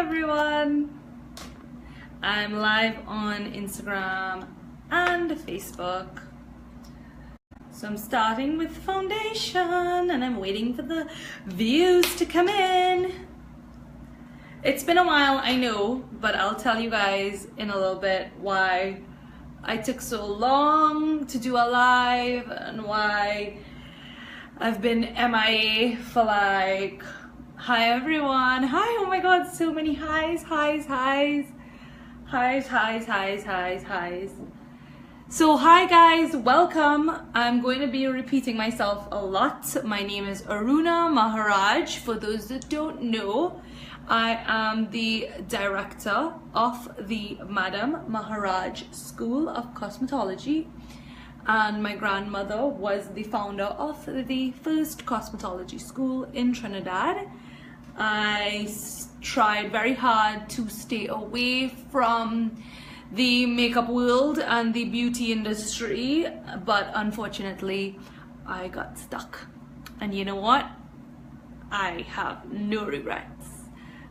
everyone. I'm live on Instagram and Facebook. So I'm starting with foundation and I'm waiting for the views to come in. It's been a while, I know, but I'll tell you guys in a little bit why I took so long to do a live and why I've been MIA for like, hi everyone, hi, oh my god, so many highs. So hi guys, welcome. I'm going to be repeating myself a lot. My name is Aruna Maharaj. For those that don't know, I am the director of the Madam Maharaj School of Cosmetology, and my grandmother was the founder of the first cosmetology school in Trinidad. I tried very hard to stay away from the makeup world and the beauty industry, but unfortunately I got stuck, and you know what, I have no regrets.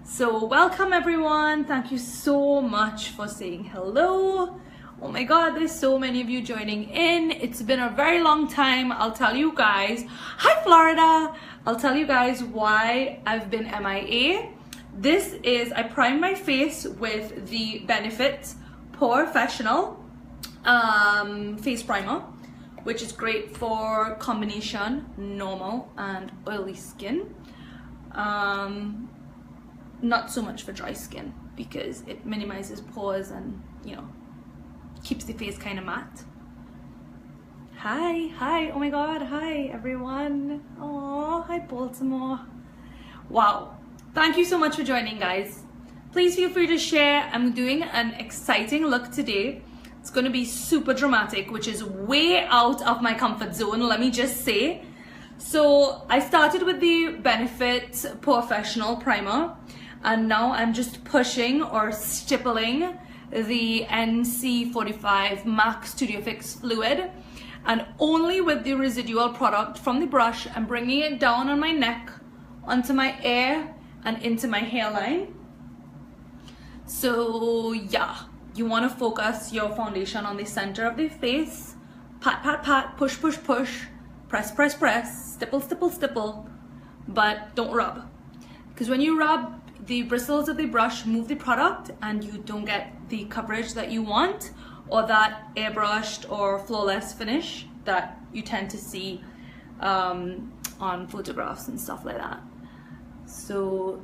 So welcome everyone, thank you so much for saying hello. Oh my god, there's so many of you joining in. It's been a very long time. I'll tell you guys, hi Florida, I'll tell you guys why I've been MIA. This is, I primed my face with the Benefit Professional face primer, which is great for combination normal and oily skin. Not so much for dry skin because it minimizes pores and, you know, keeps the face kind of matte. Hi, oh my god, hi everyone. Oh, hi Baltimore. Wow, thank you so much for joining, guys. Please feel free to share. I'm doing an exciting look today. It's going to be super dramatic, which is way out of my comfort zone, let me just say. So I started with the Benefit Professional primer, and now I'm just pushing or stippling the NC45 MAC Studio Fix fluid, and only with the residual product from the brush I'm bringing it down on my neck, onto my ear and into my hairline. So yeah, you want to focus your foundation on the center of the face. Pat, pat, pat, push, push, push, press, press, press, stipple, stipple, stipple, but don't rub, because when you rub, the bristles of the brush move the product and you don't get the coverage that you want, or that airbrushed or flawless finish that you tend to see on photographs and stuff like that. So,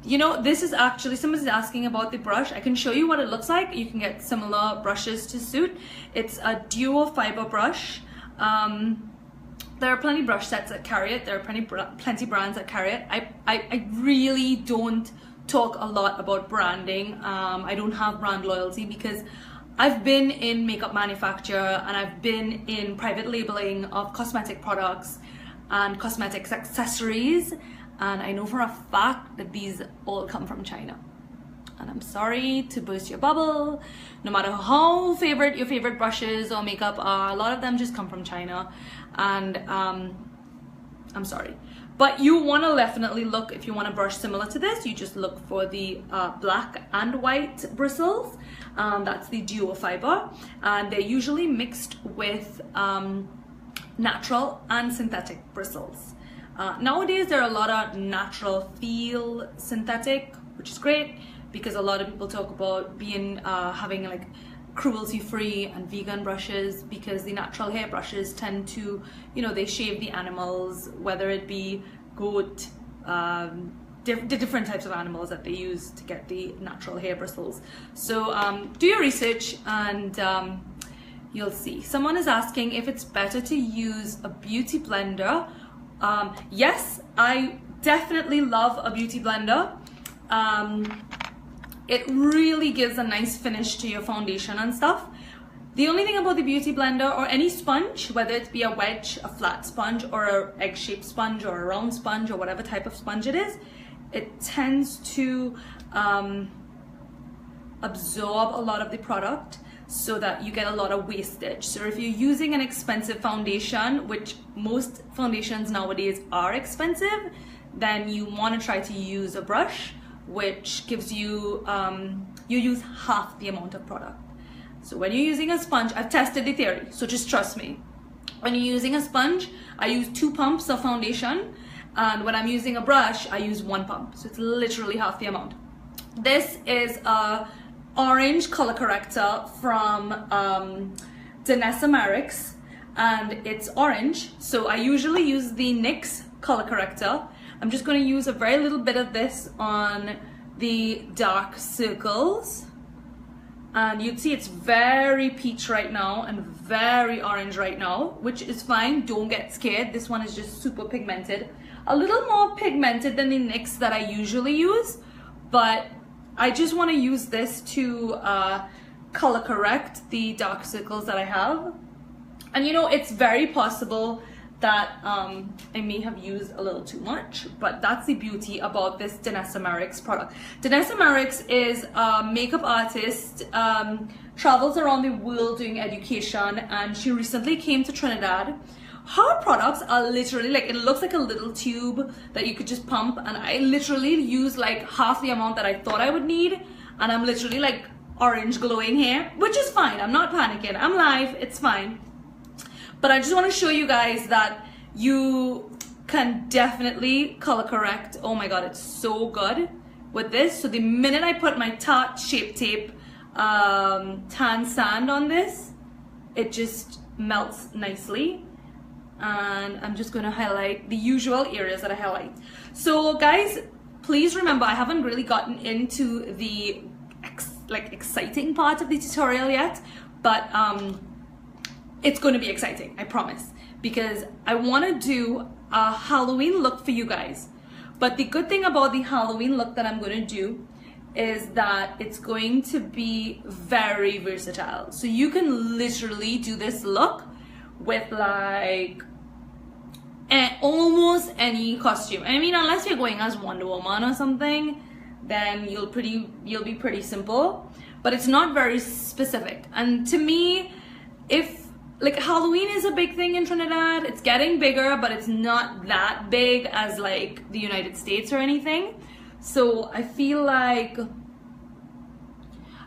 you know, this is actually, someone's asking about the brush. I can show you what it looks like. You can get similar brushes to suit. It's a duo fiber brush. There are plenty brush sets that carry it. There are plenty brands that carry it. I really don't talk a lot about branding. I don't have brand loyalty because I've been in makeup manufacture and I've been in private labeling of cosmetic products and cosmetics accessories, and I know for a fact that these all come from China. And I'm sorry to burst your bubble, no matter how favorite your favorite brushes or makeup are, a lot of them just come from China, and I'm sorry. But you want to definitely look, if you want a brush similar to this, you just look for the black and white bristles. That's the duo fiber, and they're usually mixed with natural and synthetic bristles. Nowadays there are a lot of natural feel synthetic, which is great, because a lot of people talk about being having like cruelty-free and vegan brushes, because the natural hair brushes tend to, you know, they shave the animals, whether it be goat, the different types of animals that they use to get the natural hair bristles. So do your research and you'll see. Someone is asking if it's better to use a beauty blender. Yes, I definitely love a beauty blender. It really gives a nice finish to your foundation and stuff. The only thing about the beauty blender or any sponge, whether it be a wedge, a flat sponge, or an egg-shaped sponge, or a round sponge, or whatever type of sponge it is, it tends to absorb a lot of the product so that you get a lot of wastage. So if you're using an expensive foundation, which most foundations nowadays are expensive, then you want to try to use a brush which gives you, you use half the amount of product. So when you're using a sponge, I've tested the theory, so just trust me. When you're using a sponge, I use 2 pumps of foundation, and when I'm using a brush, I use 1 pump. So it's literally half the amount. This is a orange color corrector from Trinidad, and it's orange. So I usually use the NYX color corrector. I'm just going to use a very little bit of this on the dark circles. And you'd see it's very peach right now and very orange right now, which is fine. Don't get scared. This one is just super pigmented. A little more pigmented than the NYX that I usually use, but I just want to use this to color correct the dark circles that I have. And you know, it's very possible that I may have used a little too much, but that's the beauty about this Trinidad product. Trinidad is a makeup artist, travels around the world doing education, and she recently came to Trinidad. Her products are literally like, it looks like a little tube that you could just pump, and I literally use like half the amount that I thought I would need, and I'm literally like orange glowing here, which is fine. I'm not panicking. I'm live. It's fine. But I just want to show you guys that you can definitely color correct. Oh my god, it's so good with this. So the minute I put my Tarte Shape Tape tan sand on this, it just melts nicely. And I'm just going to highlight the usual areas that I highlight. So guys, please remember, I haven't really gotten into the exciting part of the tutorial yet, but it's going to be exciting, I promise, because I want to do a Halloween look for you guys. But the good thing about the Halloween look that I'm going to do is that it's going to be very versatile. So you can literally do this look with like almost any costume. I mean, unless you're going as Wonder Woman or something, then you'll be pretty simple. But it's not very specific. And to me, if like Halloween is a big thing in Trinidad, it's getting bigger, but it's not that big as like the United States or anything. So I feel like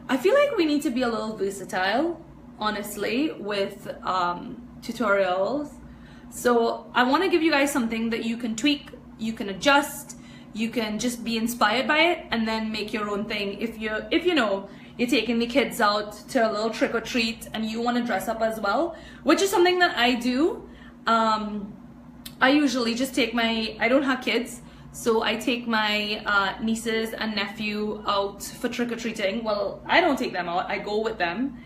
we need to be a little versatile, honestly, with tutorials. So I want to give you guys something that you can tweak, you can adjust, you can just be inspired by it, and then make your own thing. If you know you're taking the kids out to a little trick or treat and you want to dress up as well, which is something that I do. I usually just take I don't have kids, so I take my nieces and nephew out for trick or treating. Well, I don't take them out, I go with them.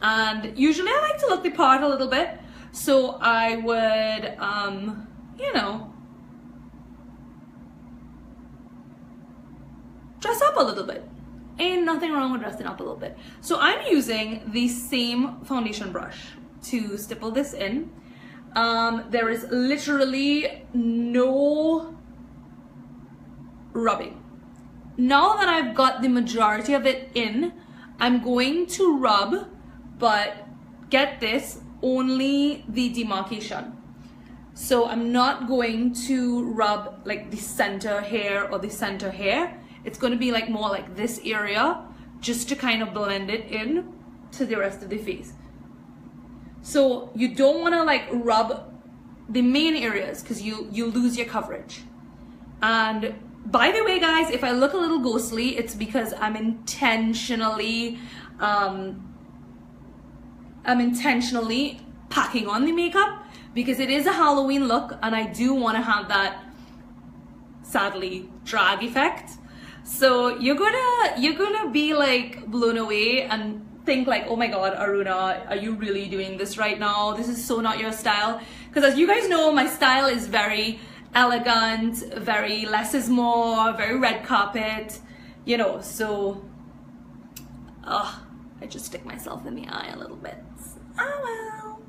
And usually I like to look the part a little bit. So I would, you know, dress up a little bit. Ain't nothing wrong with dressing up a little bit. So I'm using the same foundation brush to stipple this in. There is literally no rubbing. Now that I've got the majority of it in, I'm going to rub, but get this, only the demarcation. So I'm not going to rub like the center hair or the center hair. It's going to be like more like this area, just to kind of blend it in to the rest of the face. So you don't want to like rub the main areas because you lose your coverage. And by the way guys, if I look a little ghostly, it's because I'm intentionally packing on the makeup, because it is a Halloween look and I do want to have that, sadly, drag effect. So you're gonna be like blown away and think like, oh my god, Aruna, are you really doing this right now? This is so not your style. Because as you guys know, my style is very elegant, very less is more, very red carpet, you know. So I just stick myself in the eye a little bit. Oh well.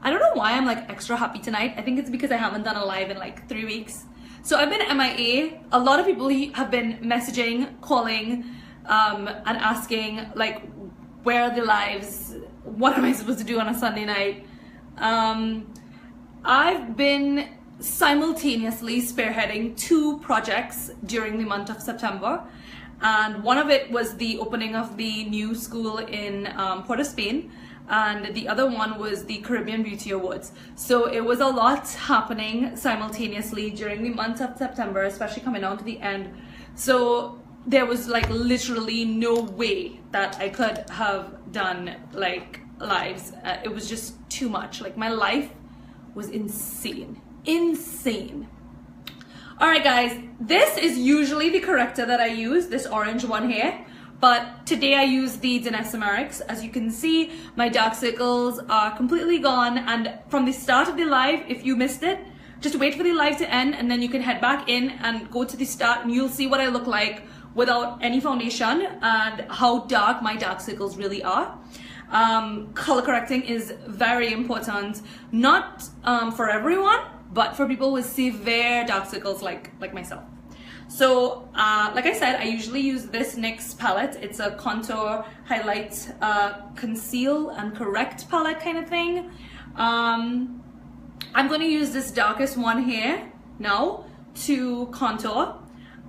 I don't know why I'm like extra happy tonight. I think it's because I haven't done a live in like 3 weeks. So I've been MIA. A lot of people have been messaging, calling, and asking like, where are the lives? What am I supposed to do on a Sunday night? I've been simultaneously spearheading 2 projects during the month of September, and one of it was the opening of the new school in Port of Spain, and the other one was the Caribbean Beauty Awards. So it was a lot happening simultaneously during the month of September, especially coming down to the end. So there was like literally no way that I could have done like lives. It was just too much. Like my life was insane. All right guys, this is usually the corrector that I use, this orange one here, but today I use the Denesamerics. As you can see, my dark circles are completely gone, and from the start of the live, if you missed it, just wait for the live to end and then you can head back in and go to the start and you'll see what I look like without any foundation and how dark my dark circles really are. Color correcting is very important, not for everyone, but for people with severe dark circles like myself. So like I said, I usually use this NYX palette. It's a contour, highlight, conceal and correct palette kind of thing. I'm going to use this darkest one here now to contour.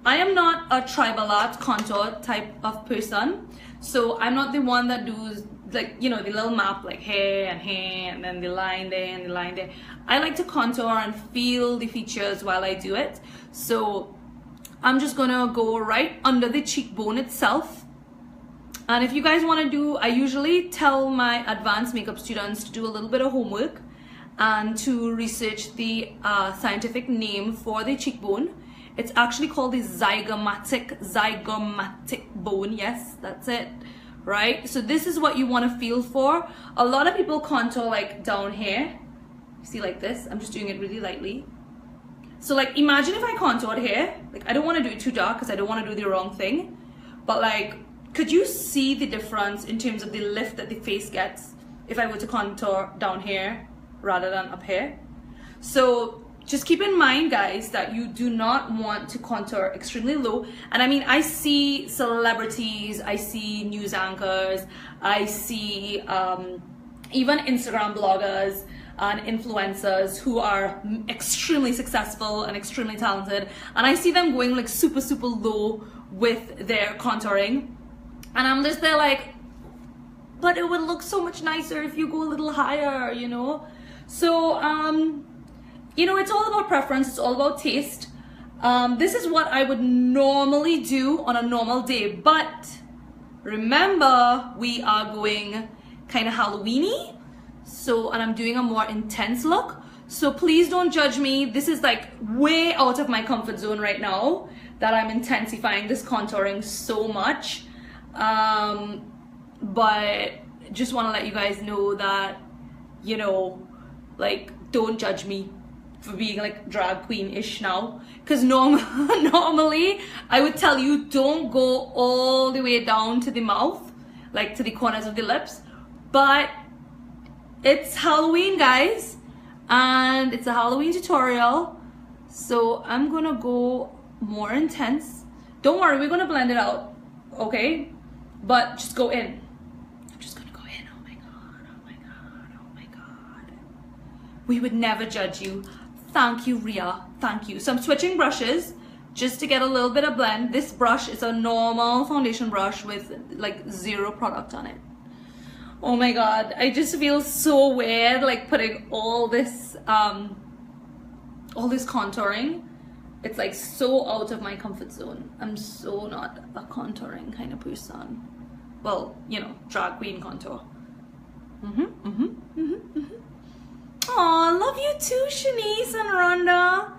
I am not a tribal art contour type of person, so I'm not the one that does, like, you know, the little map like here and then the line there and the line there. I like to contour and feel the features while I do it. So I'm just gonna go right under the cheekbone itself. And if you guys want to do, I usually tell my advanced makeup students to do a little bit of homework and to research the scientific name for the cheekbone. It's actually called the zygomatic bone. Yes, that's it. Right, so this is what you want to feel for. A lot of people contour like down here, see, like this. I'm just doing it really lightly. So like imagine if I contoured here, like I don't want to do it too dark because I don't want to do the wrong thing, but like, could you see the difference in terms of the lift that the face gets if I were to contour down here rather than up here? So just keep in mind, guys, that you do not want to contour extremely low. And I mean, I see celebrities, I see news anchors, I see even Instagram bloggers and influencers who are extremely successful and extremely talented, and I see them going like super low with their contouring, and I'm just there like, but it would look so much nicer if you go a little higher, you know? So you know, it's all about preference, it's all about taste. This is what I would normally do on a normal day, but remember, we are going kind of Halloween-y, so, and I'm doing a more intense look, so please don't judge me. This is like way out of my comfort zone right now that I'm intensifying this contouring so much, but just want to let you guys know that, you know, like, don't judge me for being like drag queen-ish now, because normally I would tell you don't go all the way down to the mouth, like to the corners of the lips, but it's Halloween, guys, and it's a Halloween tutorial, so I'm gonna go more intense. Don't worry, we're gonna blend it out, okay? But just go in. I'm just gonna go in. Oh my god, oh my god, oh my god. We would never judge you. Thank you, Ria. Thank you. So I'm switching brushes just to get a little bit of blend. This brush is a normal foundation brush with like 0 product on it. Oh my god, I just feel so weird like putting all this contouring. It's like so out of my comfort zone. I'm so not a contouring kind of person. Well, you know, drag queen contour. Aw, love you too, Shanice and Rhonda.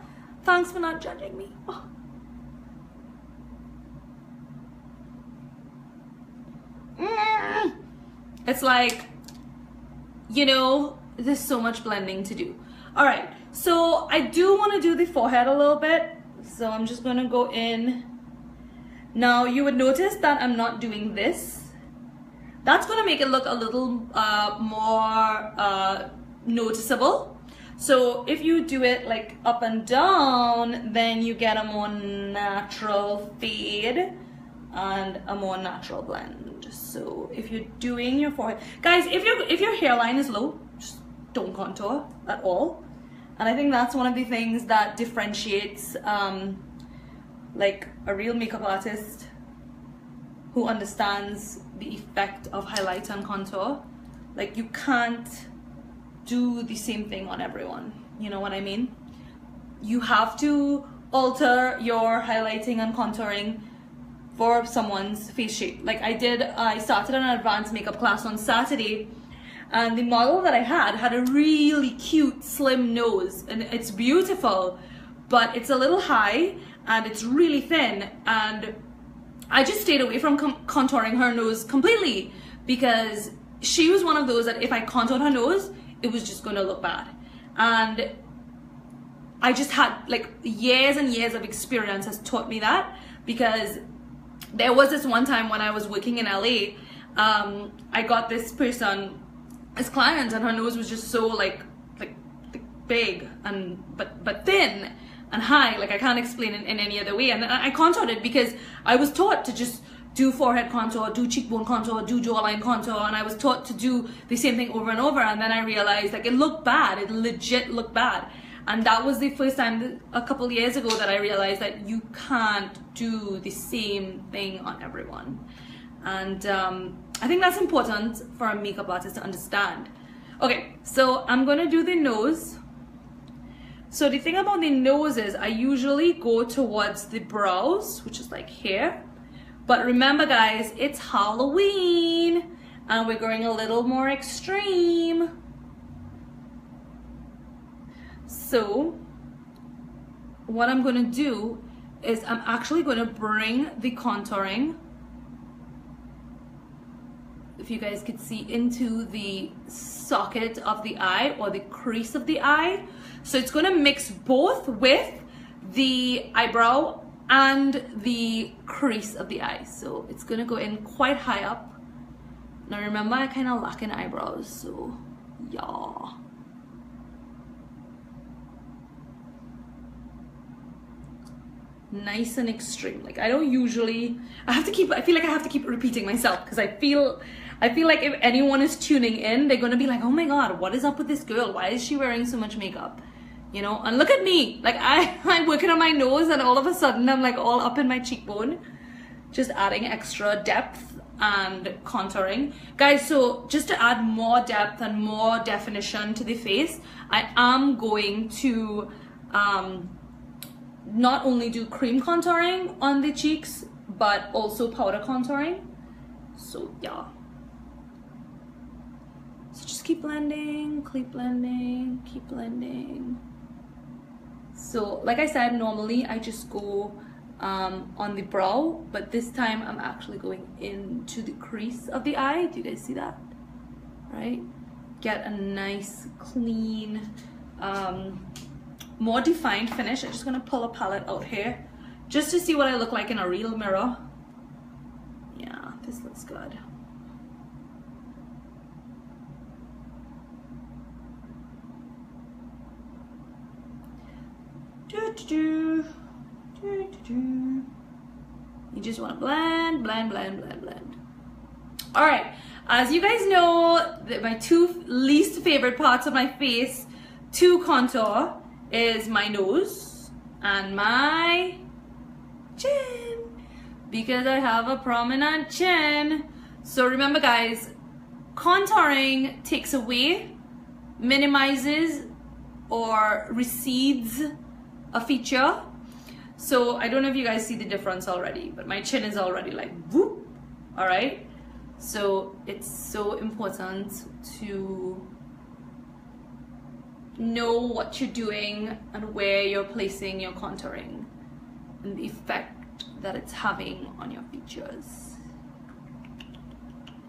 Thanks for not judging me. Oh. It's like, you know, there's so much blending to do. All right, so I do want to do the forehead a little bit, so I'm just going to go in. Now you would notice that I'm not doing this. That's going to make it look a little more noticeable. So if you do it like up and down, then you get a more natural fade and a more natural blend. So if you're doing your forehead, guys, if your hairline is low, just don't contour at all. And I think that's one of the things that differentiates like a real makeup artist who understands the effect of highlight and contour. Like, you can't do the same thing on everyone, you know what I mean? You have to alter your highlighting and contouring for someone's face shape. Like I started an advanced makeup class on Saturday, and the model that I had a really cute slim nose, and it's beautiful, but it's a little high and it's really thin, and I just stayed away from contouring her nose completely, because she was one of those that if I contoured her nose, it was just gonna look bad. And I just had like years and years of experience has taught me that, because there was this one time when I was working in LA, I got this person as client, and her nose was just so like big and but thin and high. Like, I can't explain it in any other way. And I contoured it because I was taught to just do forehead contour, do cheekbone contour, do jawline contour, and I was taught to do the same thing over and over. And then I realized like it looked bad. It legit looked bad. And that was the first time a couple years ago that I realized that you can't do the same thing on everyone. And I think that's important for a makeup artist to understand. Okay, so I'm gonna do the nose. So the thing about the nose is I usually go towards the brows, which is like here. But remember guys, it's Halloween and we're going a little more extreme. So what I'm going to do is I'm actually going to bring the contouring, if you guys could see, into the socket of the eye or the crease of the eye. So it's going to mix both with the eyebrow and the crease of the eye. So it's going to go in quite high up. Now remember, I kind of lack in eyebrows, so yeah. Nice and extreme. Like, I don't usually, I feel like I have to keep repeating myself, because I feel like if anyone is tuning in, they're gonna be like, oh my god, what is up with this girl? Why is she wearing so much makeup? You know, and look at me, like I'm working on my nose and all of a sudden I'm like all up in my cheekbone, just adding extra depth and contouring. Guys, so just to add more depth and more definition to the face, I am going to not only do cream contouring on the cheeks, but also powder contouring. So yeah. So just keep blending, keep blending, keep blending. So like I said, normally I just go on the brow, but this time I'm actually going into the crease of the eye. Do you guys see that? Right? Get a nice, clean, more defined finish. I'm just gonna pull a palette out here just to see what I look like in a real mirror. Yeah, this looks good. You just want to blend, blend, blend, blend, blend. All right, as you guys know, my two least favorite parts of my face to contour is my nose and my chin, because I have a prominent chin. So remember guys, contouring takes away, minimizes, or recedes a feature. So I don't know if you guys see the difference already, but my chin is already like whoop. All right, so it's so important to know what you're doing and where you're placing your contouring and the effect that it's having on your features.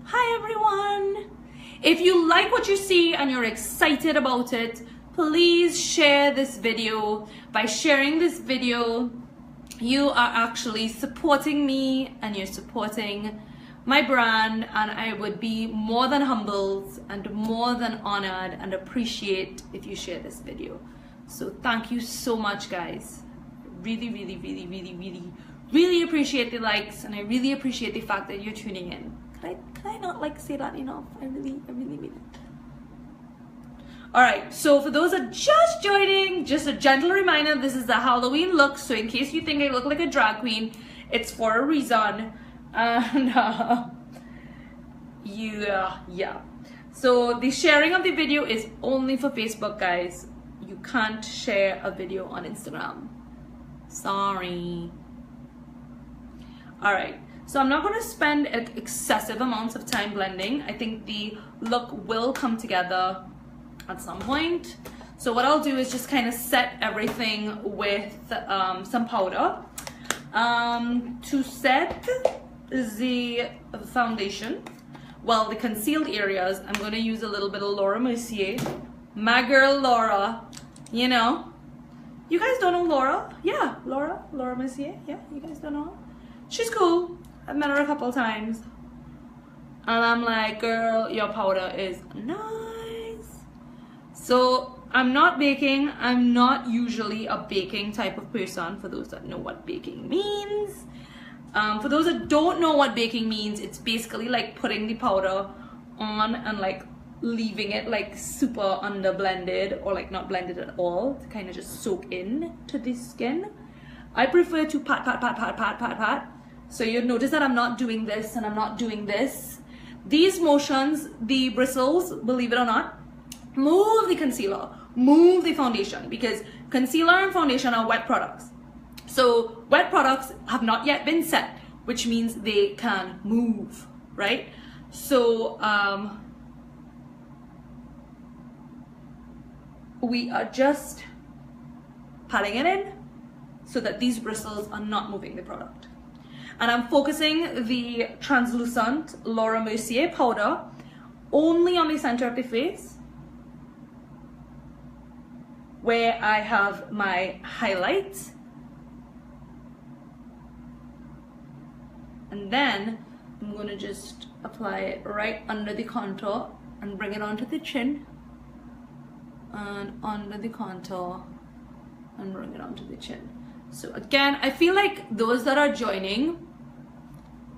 Hi everyone! If you like what you see and you're excited about it, please share this video. By sharing this video, you are actually supporting me and you're supporting my brand, and I would be more than humbled and more than honored and appreciate if you share this video. So thank you so much guys. Really, really, really, really, really, really appreciate the likes, and I really appreciate the fact that you're tuning in. Can I not like say that enough? I really mean it. Alright, so for those that are just joining, just a gentle reminder, this is the Halloween look. So in case you think I look like a drag queen, it's for a reason. And yeah. So the sharing of the video is only for Facebook, guys. You can't share a video on Instagram. Sorry. Alright, so I'm not going to spend excessive amounts of time blending. I think the look will come together at some point. So what I'll do is just kind of set everything with some powder. To set the foundation, well, the concealed areas, I'm going to use a little bit of Laura Mercier. My girl Laura, you know. You guys don't know Laura? Yeah, Laura Mercier. Yeah, you guys don't know her? She's cool. I've met her a couple times. And I'm like, girl, your powder is nice. So I'm not baking. I'm not usually a baking type of person, for those that know what baking means. For those that don't know what baking means, it's basically like putting the powder on and like leaving it like super under blended, or like not blended at all, to kind of just soak in to the skin. I prefer to pat. So you'll notice that I'm not doing this and I'm not doing this. These motions, the bristles, believe it or not, move the concealer, move the foundation, because concealer and foundation are wet products. So wet products have not yet been set, which means they can move, right? So we are just patting it in so that these bristles are not moving the product. And I'm focusing the translucent Laura Mercier powder only on the center of the face, where I have my highlight. And then I'm going to just apply it right under the contour and bring it onto the chin. And under the contour and bring it onto the chin. So again, I feel like those that are joining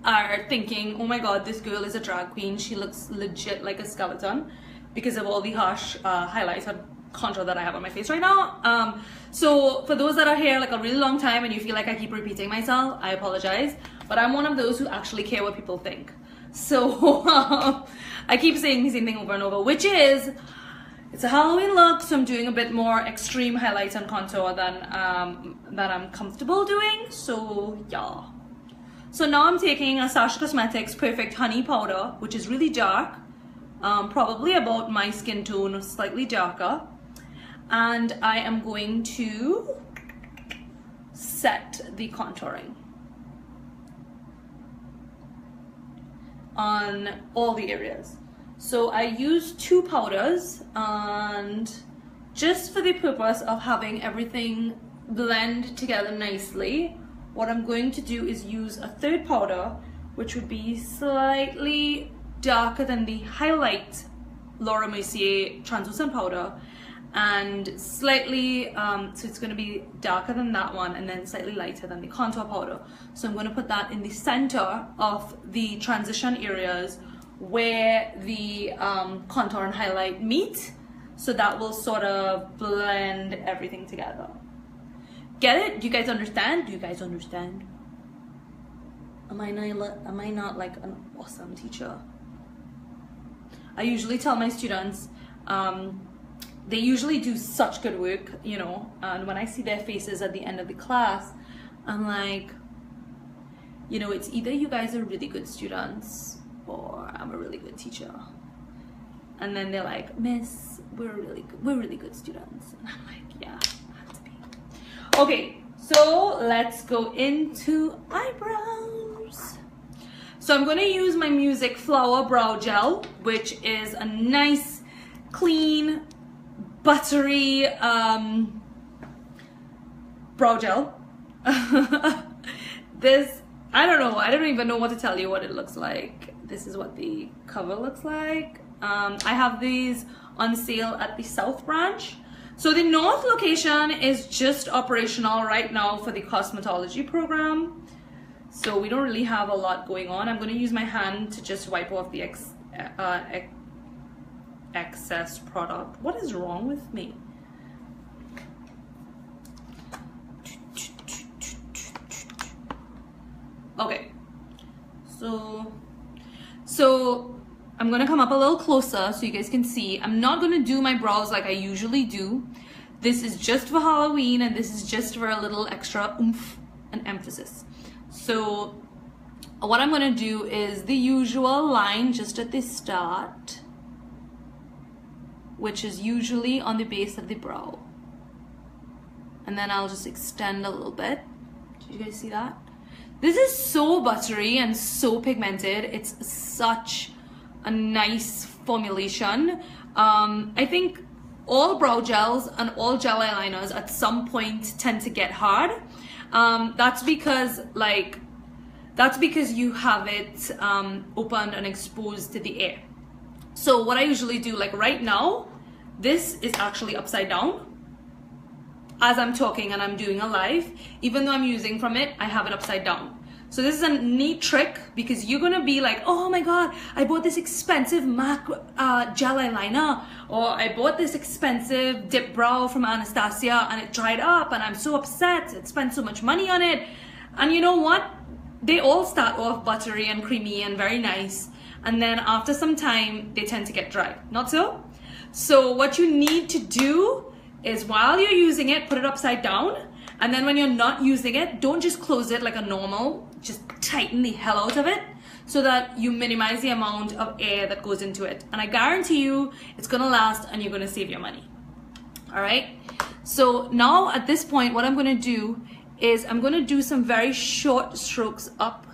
are thinking, oh my god, this girl is a drag queen. She looks legit like a skeleton because of all the harsh highlights and contour that I have on my face right now. So for those that are here like a really long time and you feel like I keep repeating myself, I apologize. But I'm one of those who actually care what people think. So I keep saying the same thing over and over, which is, it's a Halloween look, so I'm doing a bit more extreme highlights and contour than I'm comfortable doing. So yeah. So now I'm taking a Sacha Cosmetics Perfect Honey Powder, which is really dark, probably about my skin tone, slightly darker. And I am going to set the contouring on all the areas. So I use two powders, and just for the purpose of having everything blend together nicely, what I'm going to do is use a third powder, which would be slightly darker than the highlight Laura Mercier translucent powder, and slightly, so it's going to be darker than that one and then slightly lighter than the contour powder. So I'm going to put that in the center of the transition areas where the contour and highlight meet, so that will sort of blend everything together. Get it? Do you guys understand? Do you guys understand? Am I not like an awesome teacher? I usually tell my students, they usually do such good work, you know, and when I see their faces at the end of the class, I'm like, you know, it's either you guys are really good students or I'm a really good teacher. And then they're like, Miss, we're really good students. And I'm like, yeah, I have to be. Okay, so let's go into eyebrows. So I'm going to use my Music Flower Brow Gel, which is a nice, clean, buttery brow gel. This, I don't even know what to tell you what it looks like. This is what the cover looks like. I have these on sale at the South branch. So the North location is just operational right now for the cosmetology program. So we don't really have a lot going on. I'm going to use my hand to just wipe off the excess product. What is wrong with me? Okay, so I'm gonna come up a little closer so you guys can see. I'm not gonna do my brows like I usually do. This is just for Halloween, and this is just for a little extra oomph and emphasis. So what I'm gonna do is the usual line just at the start, which is usually on the base of the brow. And then I'll just extend a little bit. Did you guys see that? This is so buttery and so pigmented. It's such a nice formulation. I think all brow gels and all gel eyeliners at some point tend to get hard. That's because you have it opened and exposed to the air. So what I usually do, like right now, this is actually upside down. As I'm talking and I'm doing a live, even though I'm using from it, I have it upside down. So this is a neat trick because you're gonna be like, oh my god, I bought this expensive MAC gel eyeliner, or I bought this expensive dip brow from Anastasia and it dried up and I'm so upset, I spent so much money on it. And you know what? They all start off buttery and creamy and very nice, and then after some time they tend to get dry. Not so? So what you need to do is while you're using it, put it upside down, and then when you're not using it, don't just close it like a normal, just tighten the hell out of it so that you minimize the amount of air that goes into it. And I guarantee you it's gonna last and you're gonna save your money. All right, so now at this point what I'm gonna do is I'm gonna do some very short strokes up,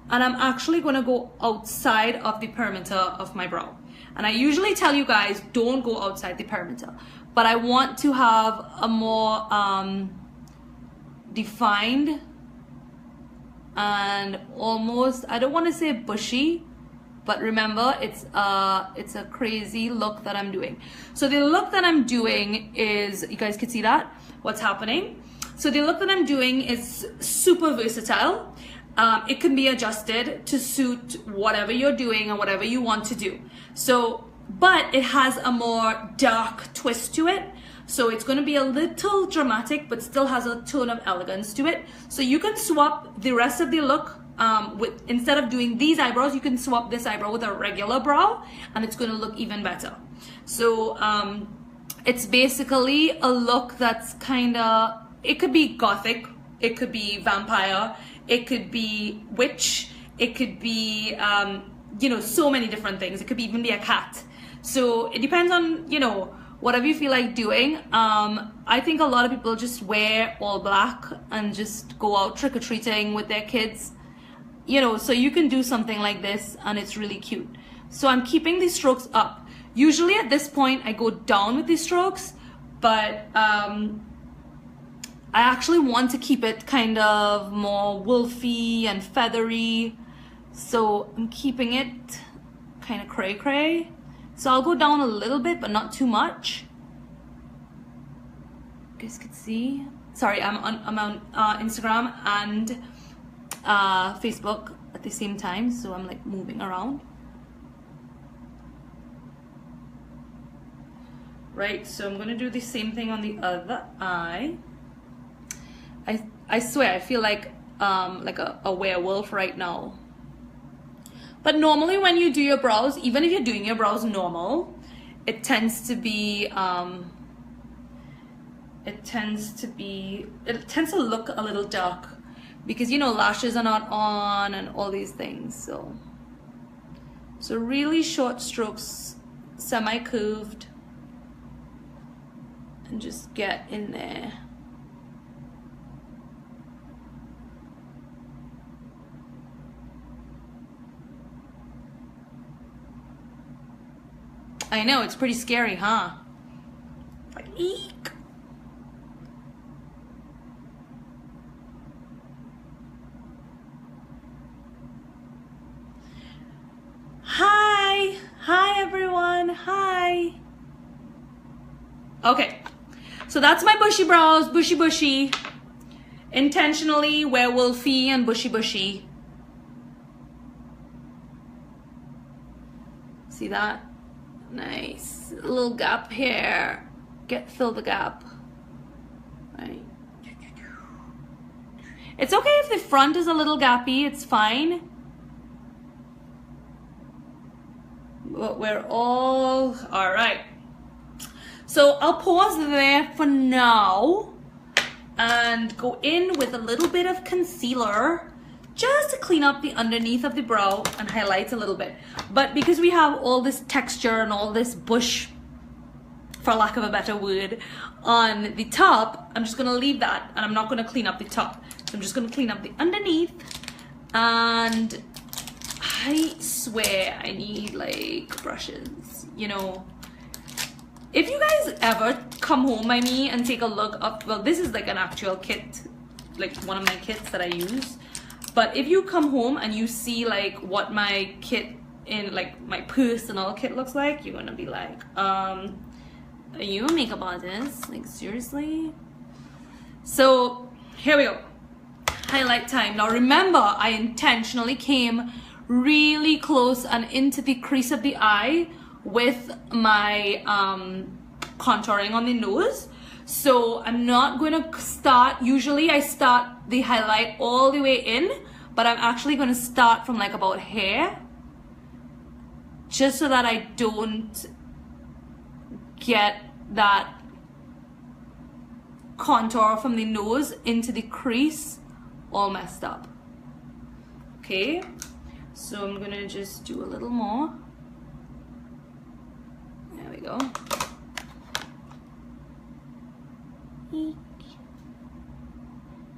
and I'm actually gonna go outside of the perimeter of my brow. And I usually tell you guys, don't go outside the perimeter, but I want to have a more defined and almost, I don't want to say bushy, but remember it's a crazy look that I'm doing. So the look that I'm doing is, you guys can see that, what's happening. So the look that I'm doing is super versatile. It can be adjusted to suit whatever you're doing and whatever you want to do. So, but it has a more dark twist to it. So it's going to be a little dramatic, but still has a tone of elegance to it. So you can swap the rest of the look with, instead of doing these eyebrows, you can swap this eyebrow with a regular brow and it's going to look even better. So it's basically a look that's kind of, it could be gothic, it could be vampire, it could be witch, it could be, you know, so many different things. It could even be a cat. So it depends on, you know, whatever you feel like doing. I think a lot of people just wear all black and just go out trick-or-treating with their kids, you know, so you can do something like this and it's really cute. So I'm keeping these strokes up. Usually at this point I go down with these strokes, but I actually want to keep it kind of more wolfy and feathery, so I'm keeping it kind of cray-cray. So I'll go down a little bit, but not too much. You guys could see. Sorry, I'm on Instagram and Facebook at the same time, so I'm like moving around. Right, so I'm gonna do the same thing on the other eye. I swear, I feel like a werewolf right now. But normally when you do your brows, even if you're doing your brows normal, it tends to look a little dark because, you know, lashes are not on and all these things. So really short strokes, semi-curved, and just get in there. I know, it's pretty scary, huh? Like, eek. Hi everyone, hi. Okay, so that's my bushy brows, bushy. Intentionally werewolfy and bushy. See that? Nice. A little gap here. Fill the gap. Right. It's okay if the front is a little gappy, it's fine. But we're all right. So I'll pause there for now and go in with a little bit of concealer just to clean up the underneath of the brow and highlight a little bit. But because we have all this texture and all this bush, for lack of a better word, on the top, I'm just gonna leave that and I'm not gonna clean up the top. So I'm just gonna clean up the underneath, and I swear I need like brushes, you know. If you guys ever come home by me and take a look up, well, this is like an actual kit, like one of my kits that I use. But if you come home and you see like what my kit in like my personal kit looks like, you're gonna be like, are you a makeup artist? Like, seriously? So here we go. Highlight time. Now remember, I intentionally came really close and into the crease of the eye with my contouring on the nose. So I'm not going to start, usually I start the highlight all the way in, but I'm actually going to start from like about here, just so that I don't get that contour from the nose into the crease all messed up. Okay, so I'm gonna just do a little more. There we go.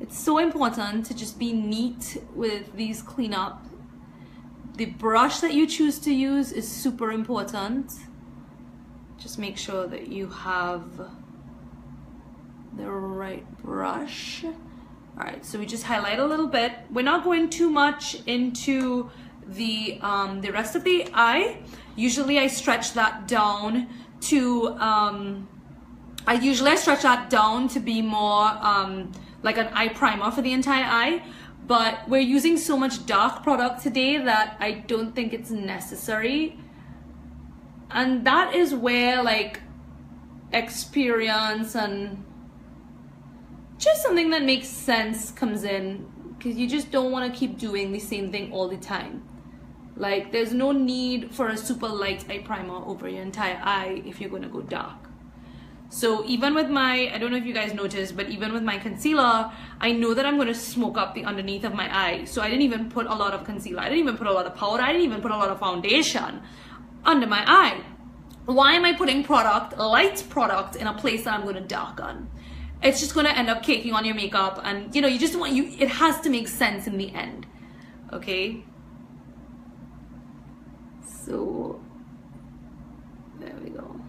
It's so important to just be neat with these cleanup. The brush that you choose to use is super important. Just make sure that you have the right brush. All right, so we just highlight a little bit. We're not going too much into the rest of the eye. Usually I stretch that down to I stretch that down to be more like an eye primer for the entire eye, but we're using so much dark product today that I don't think it's necessary. And that is where like experience and just something that makes sense comes in, because you just don't want to keep doing the same thing all the time. Like, there's no need for a super light eye primer over your entire eye if you're going to go dark. So even with my, I don't know if you guys noticed, but even with my concealer, I know that I'm going to smoke up the underneath of my eye. So I didn't even put a lot of concealer. I didn't even put a lot of powder. I didn't even put a lot of foundation under my eye. Why am I putting product, light product, in a place that I'm going to darken? It's just going to end up caking on your makeup, and you know, you just want, it has to make sense in the end. Okay, so there we go.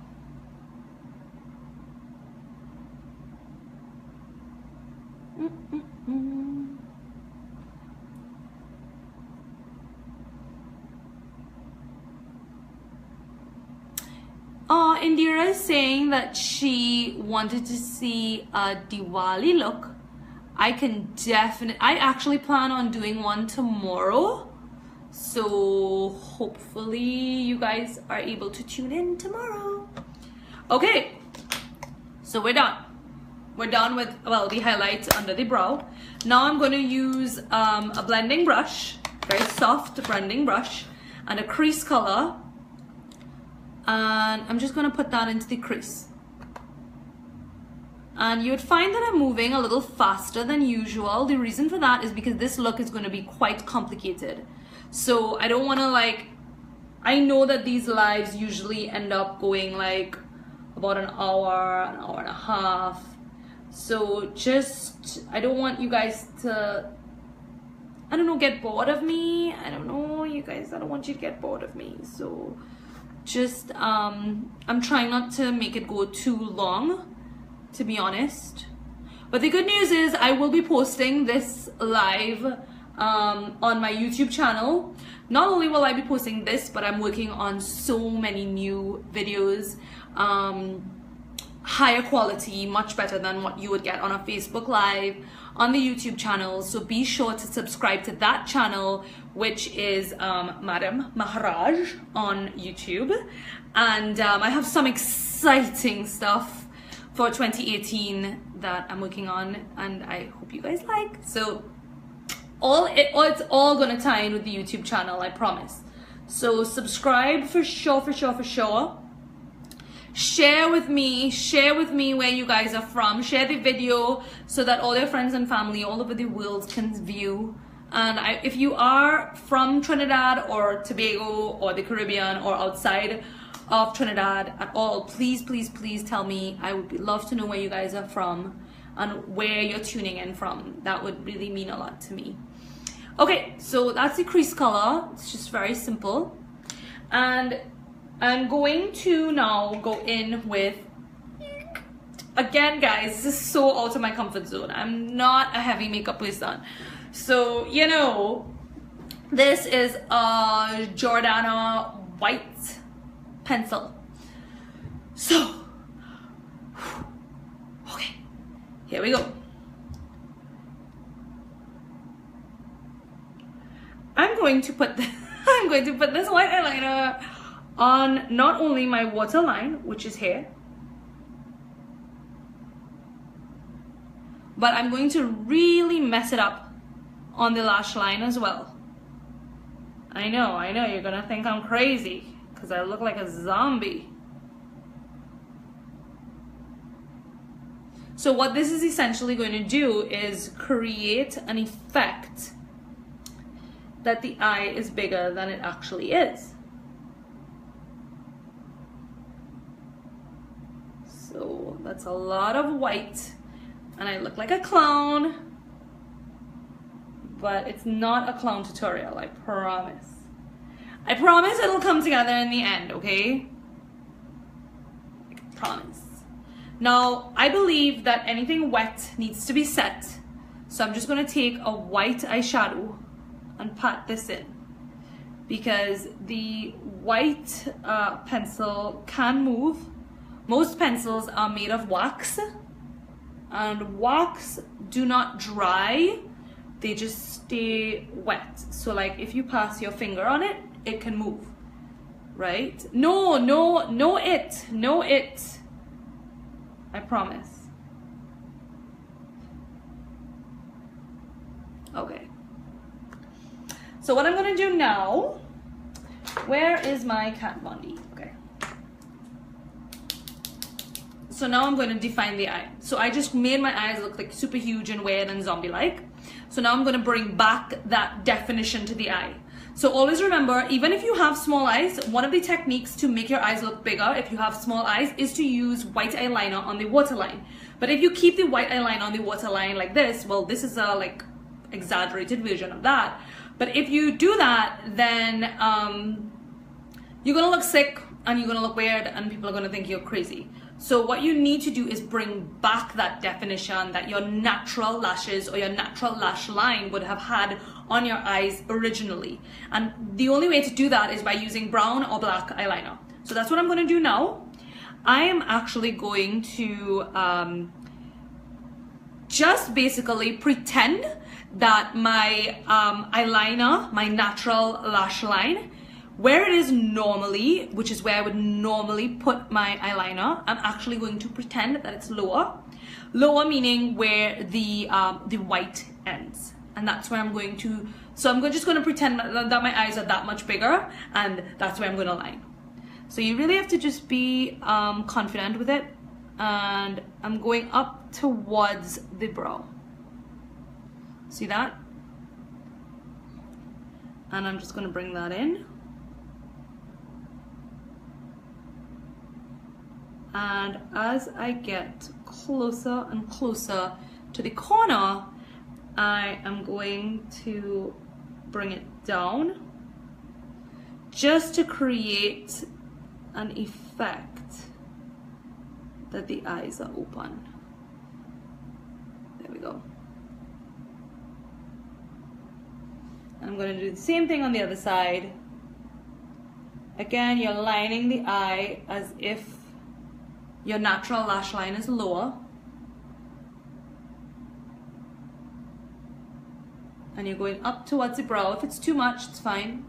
Indira is saying that she wanted to see a Diwali look. I actually plan on doing one tomorrow. So hopefully you guys are able to tune in tomorrow. Okay, so we're done. We're done with, well, the highlights under the brow. Now I'm going to use a blending brush, very soft blending brush, and a crease color. And I'm just going to put that into the crease. And you would find that I'm moving a little faster than usual. The reason for that is because this look is going to be quite complicated. So I don't want to, like, I know that these lives usually end up going like about an hour and a half. So just, I don't want you guys to, I don't know, get bored of me. I don't know, you guys, I don't want you to get bored of me. So just, I'm trying not to make it go too long, to be honest. But the good news is I will be posting this live on my YouTube channel. Not only will I be posting this, but I'm working on so many new videos higher quality, much better than what you would get on a Facebook Live, on the YouTube channel. So be sure to subscribe to that channel, which is Madam Maharaj on YouTube. And I have some exciting stuff for 2018 that I'm working on, and I hope you guys like. So it's all gonna tie in with the YouTube channel, I promise. So subscribe for sure, for sure, for sure. Share with me where you guys are from. Share the video so that all your friends and family all over the world can view. And if you are from Trinidad or Tobago or the Caribbean or outside of Trinidad at all, please, please, please tell me. I would love to know where you guys are from and where you're tuning in from. That would really mean a lot to me. Okay, so that's the crease color. It's just very simple. And I'm going to now go in with, again guys, this is so out of my comfort zone. I'm not a heavy makeup person. So, you know, this is a Jordana white pencil. So, okay, here we go. I'm going to put this white eyeliner on not only my waterline, which is here, but I'm going to really mess it up on the lash line as well. I know, you're gonna think I'm crazy because I look like a zombie. So what this is essentially going to do is create an effect that the eye is bigger than it actually is. So that's a lot of white, and I look like a clown, but it's not a clown tutorial, I promise. I promise it'll come together in the end, okay? I promise. Now, I believe that anything wet needs to be set, so I'm just gonna take a white eyeshadow and pat this in, because the white pencil can move. Most pencils are made of wax, and wax do not dry, they just stay wet. So like if you pass your finger on it, it can move, right? No it. I promise. Okay. So what I'm gonna do now, where is my Kat Von D? Okay. So now I'm going to define the eye. So I just made my eyes look like super huge and weird and zombie-like. So now I'm going to bring back that definition to the eye. So always remember, even if you have small eyes, one of the techniques to make your eyes look bigger, if you have small eyes, is to use white eyeliner on the waterline. But if you keep the white eyeliner on the waterline like this, well, this is a like exaggerated version of that. But if you do that, then you're going to look sick and you're going to look weird and people are going to think you're crazy. So what you need to do is bring back that definition that your natural lashes or your natural lash line would have had on your eyes originally. And the only way to do that is by using brown or black eyeliner. So that's what I'm going to do now. I am actually going to just basically pretend that my eyeliner, my natural lash line, where it is normally, which is where I would normally put my eyeliner, I'm actually going to pretend that it's lower. Lower meaning where the white ends. And that's where I'm going to, so I'm just going to pretend that my eyes are that much bigger, and that's where I'm going to line. So you really have to just be confident with it. And I'm going up towards the brow. See that? And I'm just going to bring that in. And as I get closer and closer to the corner, I am going to bring it down just to create an effect that the eyes are open. There we go. I'm going to do the same thing on the other side. Again, you're lining the eye as if your natural lash line is lower. And you're going up towards the brow. If it's too much, it's fine.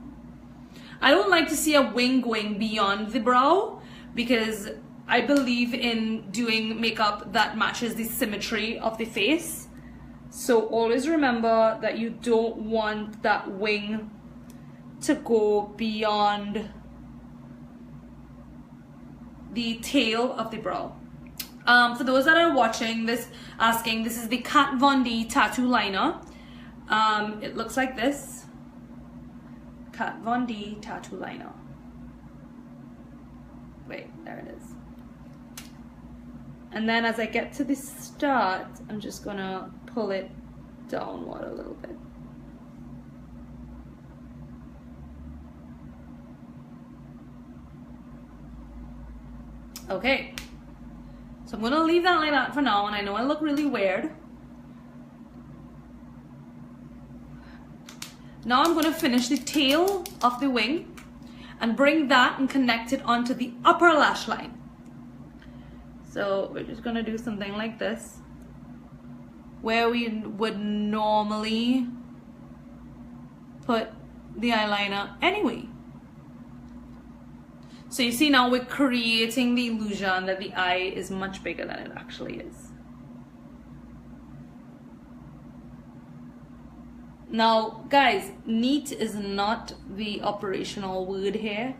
I don't like to see a wing going beyond the brow because I believe in doing makeup that matches the symmetry of the face. So always remember that you don't want that wing to go beyond the tail of the brow. For those that are watching this, asking, this is the Kat Von D tattoo liner. It looks like this. Kat Von D tattoo liner. Wait, there it is. And then as I get to the start, I'm just gonna pull it downward a little bit. Okay, so I'm gonna leave that like that for now, and I know I look really weird. Now I'm gonna finish the tail of the wing and bring that and connect it onto the upper lash line. So we're just gonna do something like this, where we would normally put the eyeliner anyway. So you see now we're creating the illusion that the eye is much bigger than it actually is. Now guys, neat is not the operational word here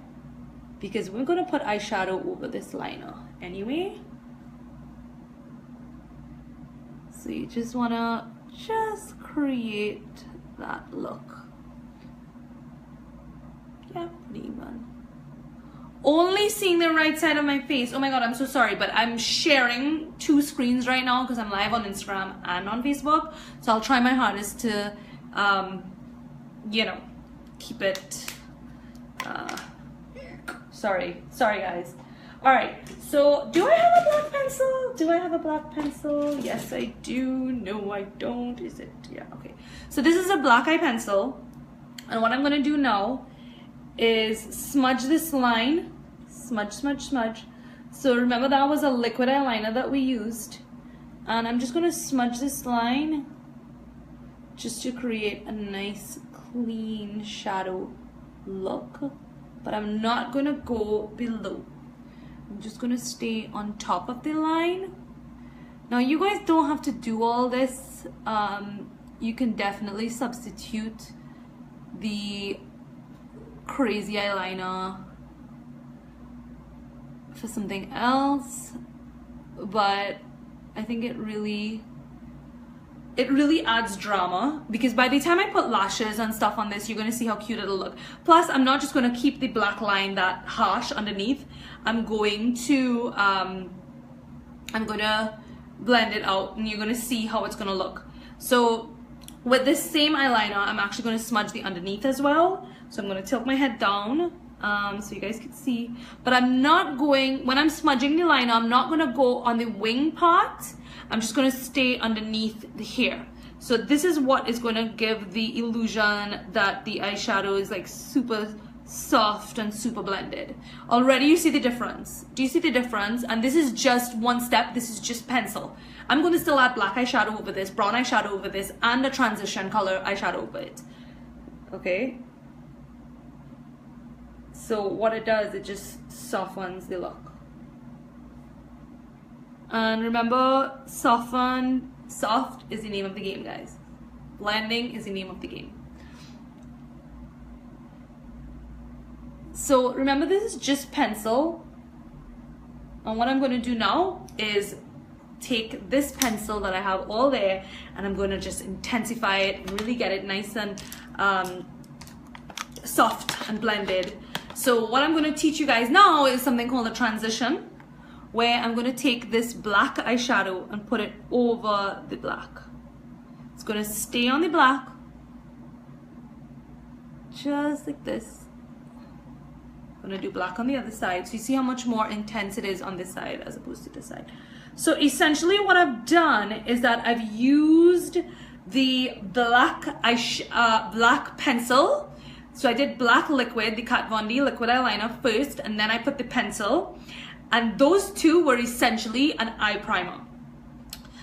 because we're gonna put eyeshadow over this liner anyway. So you just wanna create that look. Yeah, pretty even. Only seeing the right side of my face. Oh my god, I'm so sorry, but I'm sharing two screens right now because I'm live on Instagram and on Facebook. So I'll try my hardest to, you know, keep it. Sorry guys. All right. So do I have a black pencil? Do I have a black pencil? Yes, I do. No, I don't. Is it? Yeah. Okay. So this is a black eye pencil, and what I'm gonna do now is smudge this line. Smudge. So remember that was a liquid eyeliner that we used, and I'm just gonna smudge this line just to create a nice clean shadow look, but I'm not gonna go below. I'm just gonna stay on top of the line. Now you guys don't have to do all this. You can definitely substitute the crazy eyeliner for something else, but I think it really adds drama because by the time I put lashes and stuff on this, you're gonna see how cute it'll look. Plus, I'm not just gonna keep the black line that harsh underneath. I'm going to blend it out, and you're gonna see how it's gonna look. So with this same eyeliner, I'm actually gonna smudge the underneath as well. So I'm gonna tilt my head down so you guys can see. But I'm not going, when I'm smudging the liner, I'm not gonna go on the wing part. I'm just gonna stay underneath the hair. So this is what is gonna give the illusion that the eyeshadow is like super soft and super blended. Already you see the difference. Do you see the difference? And this is just one step. This is just pencil. I'm going to still add black eyeshadow over this, brown eyeshadow over this, and a transition color eyeshadow over it. Okay? So what it does, it just softens the look. And remember, soft is the name of the game, guys. Blending is the name of the game. So remember, this is just pencil. And what I'm going to do now is take this pencil that I have all there, and I'm going to just intensify it and really get it nice and soft and blended. So what I'm going to teach you guys now is something called a transition, where I'm going to take this black eyeshadow and put it over the black. It's going to stay on the black, just like this. I'm going to do black on the other side, so you see how much more intense it is on this side as opposed to this side. So essentially what I've done is that I've used the black pencil. So I did black liquid, the Kat Von D liquid eyeliner first, and then I put the pencil. And those two were essentially an eye primer.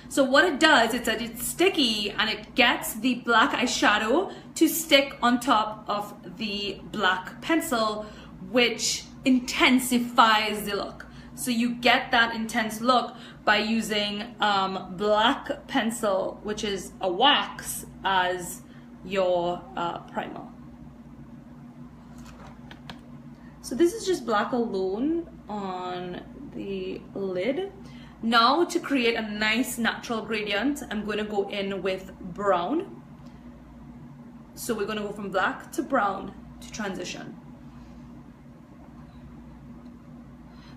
So what it does is that it's sticky and it gets the black eyeshadow to stick on top of the black pencil, which intensifies the look. So you get that intense look by using black pencil, which is a wax, as your primer. So this is just black alone on the lid. Now to create a nice natural gradient, I'm going to go in with brown. So we're going to go from black to brown to transition.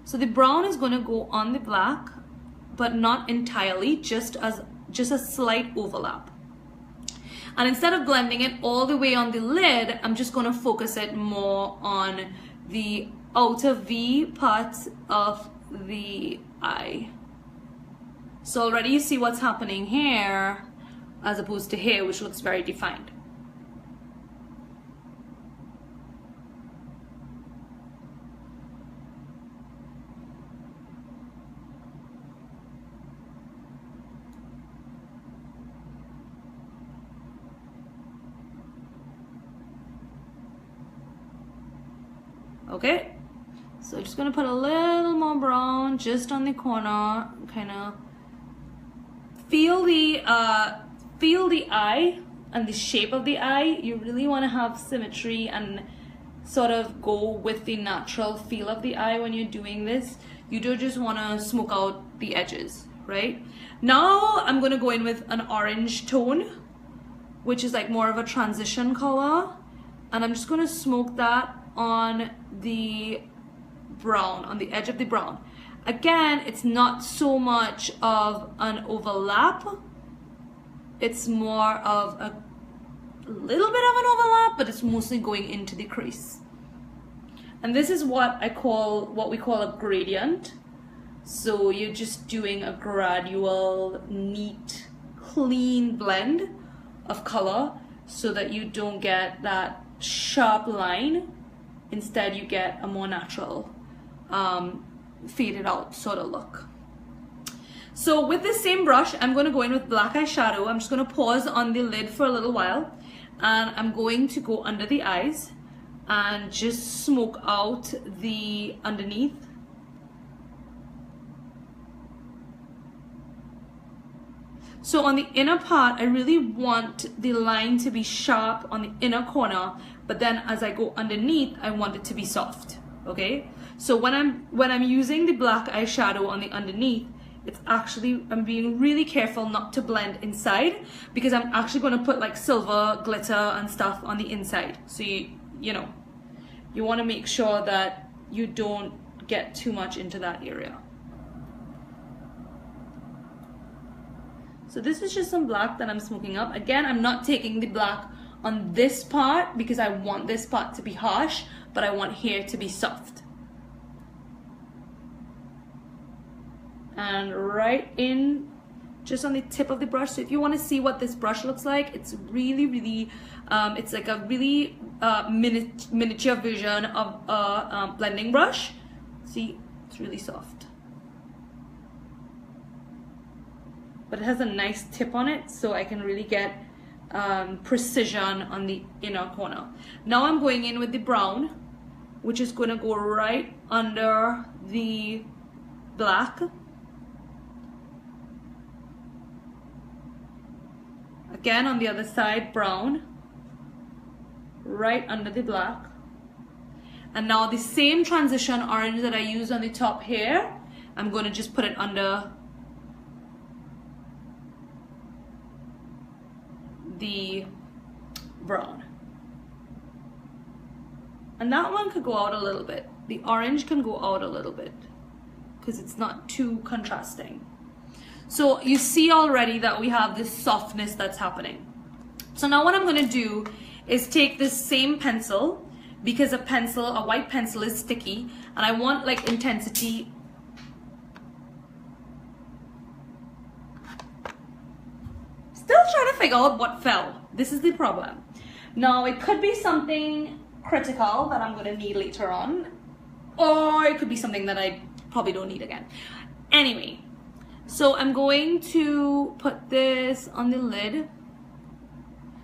So the brown is going to go on the black, but not entirely, just a slight overlap. And instead of blending it all the way on the lid, I'm just going to focus it more on the outer V part of the eye. So already you see what's happening here as opposed to here, which looks very defined. Okay, so just gonna put a little more brown just on the corner, kind of feel the eye and the shape of the eye. You really want to have symmetry and sort of go with the natural feel of the eye when you're doing this. You don't just want to smoke out the edges, right? Now I'm going to go in with an orange tone, which is like more of a transition color, and I'm just going to smoke that on the brown, on the edge of the brown. Again, it's not so much of an overlap, it's more of a little bit of an overlap, but it's mostly going into the crease. And this is what we call a gradient. So you're just doing a gradual, neat, clean blend of color so that you don't get that sharp line. Instead, you get a more natural, faded out sort of look. So with this same brush, I'm going to go in with black eyeshadow. I'm just going to pause on the lid for a little while, and I'm going to go under the eyes and just smoke out the underneath. So on the inner part, I really want the line to be sharp on the inner corner, but then as I go underneath, I want it to be soft. Okay, so when I'm using the black eyeshadow on the underneath, it's actually, I'm being really careful not to blend inside, because I'm actually going to put like silver glitter and stuff on the inside. So you know, you want to make sure that you don't get too much into that area. So this is just some black that I'm smoking up. Again, I'm not taking the black on this part because I want this part to be harsh, but I want here to be soft. And right in, just on the tip of the brush. So if you want to see what this brush looks like, it's really, it's like a really miniature version of a blending brush. See, it's really soft. But it has a nice tip on it, so I can really get precision on the inner corner. Now I'm going in with the brown, which is going to go right under the black. Again, on the other side, brown, right under the black. And now the same transition orange that I used on the top here, I'm going to just put it under the brown. And that one could go out a little bit. The orange can go out a little bit because it's not too contrasting. So you see already that we have this softness that's happening. So now what I'm going to do is take this same pencil, because a white pencil is sticky, and I want like intensity. Still trying to figure out what fell. This is the problem. Now it could be something critical that I'm going to need later on, or it could be something that I probably don't need again. Anyway, so I'm going to put this on the lid.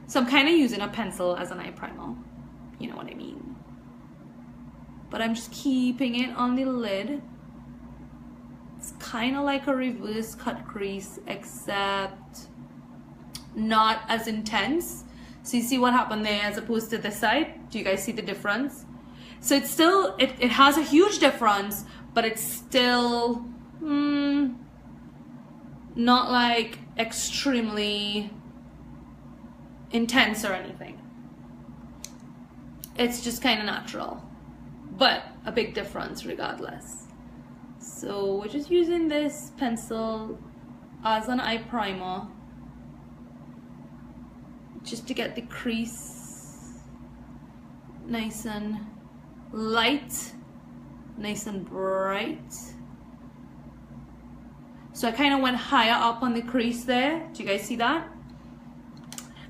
So I'm kind of using a pencil as an eye primer, you know what I mean. But I'm just keeping it on the lid. It's kind of like a reverse cut crease, except not as intense. So you see what happened there as opposed to this side? Do you guys see the difference? So it's still, it has a huge difference, but it's still not like extremely intense or anything. It's just kind of natural, but a big difference regardless. So we're just using this pencil as an eye primer just to get the crease nice and light, nice and bright. So I kind of went higher up on the crease there. Do you guys see that?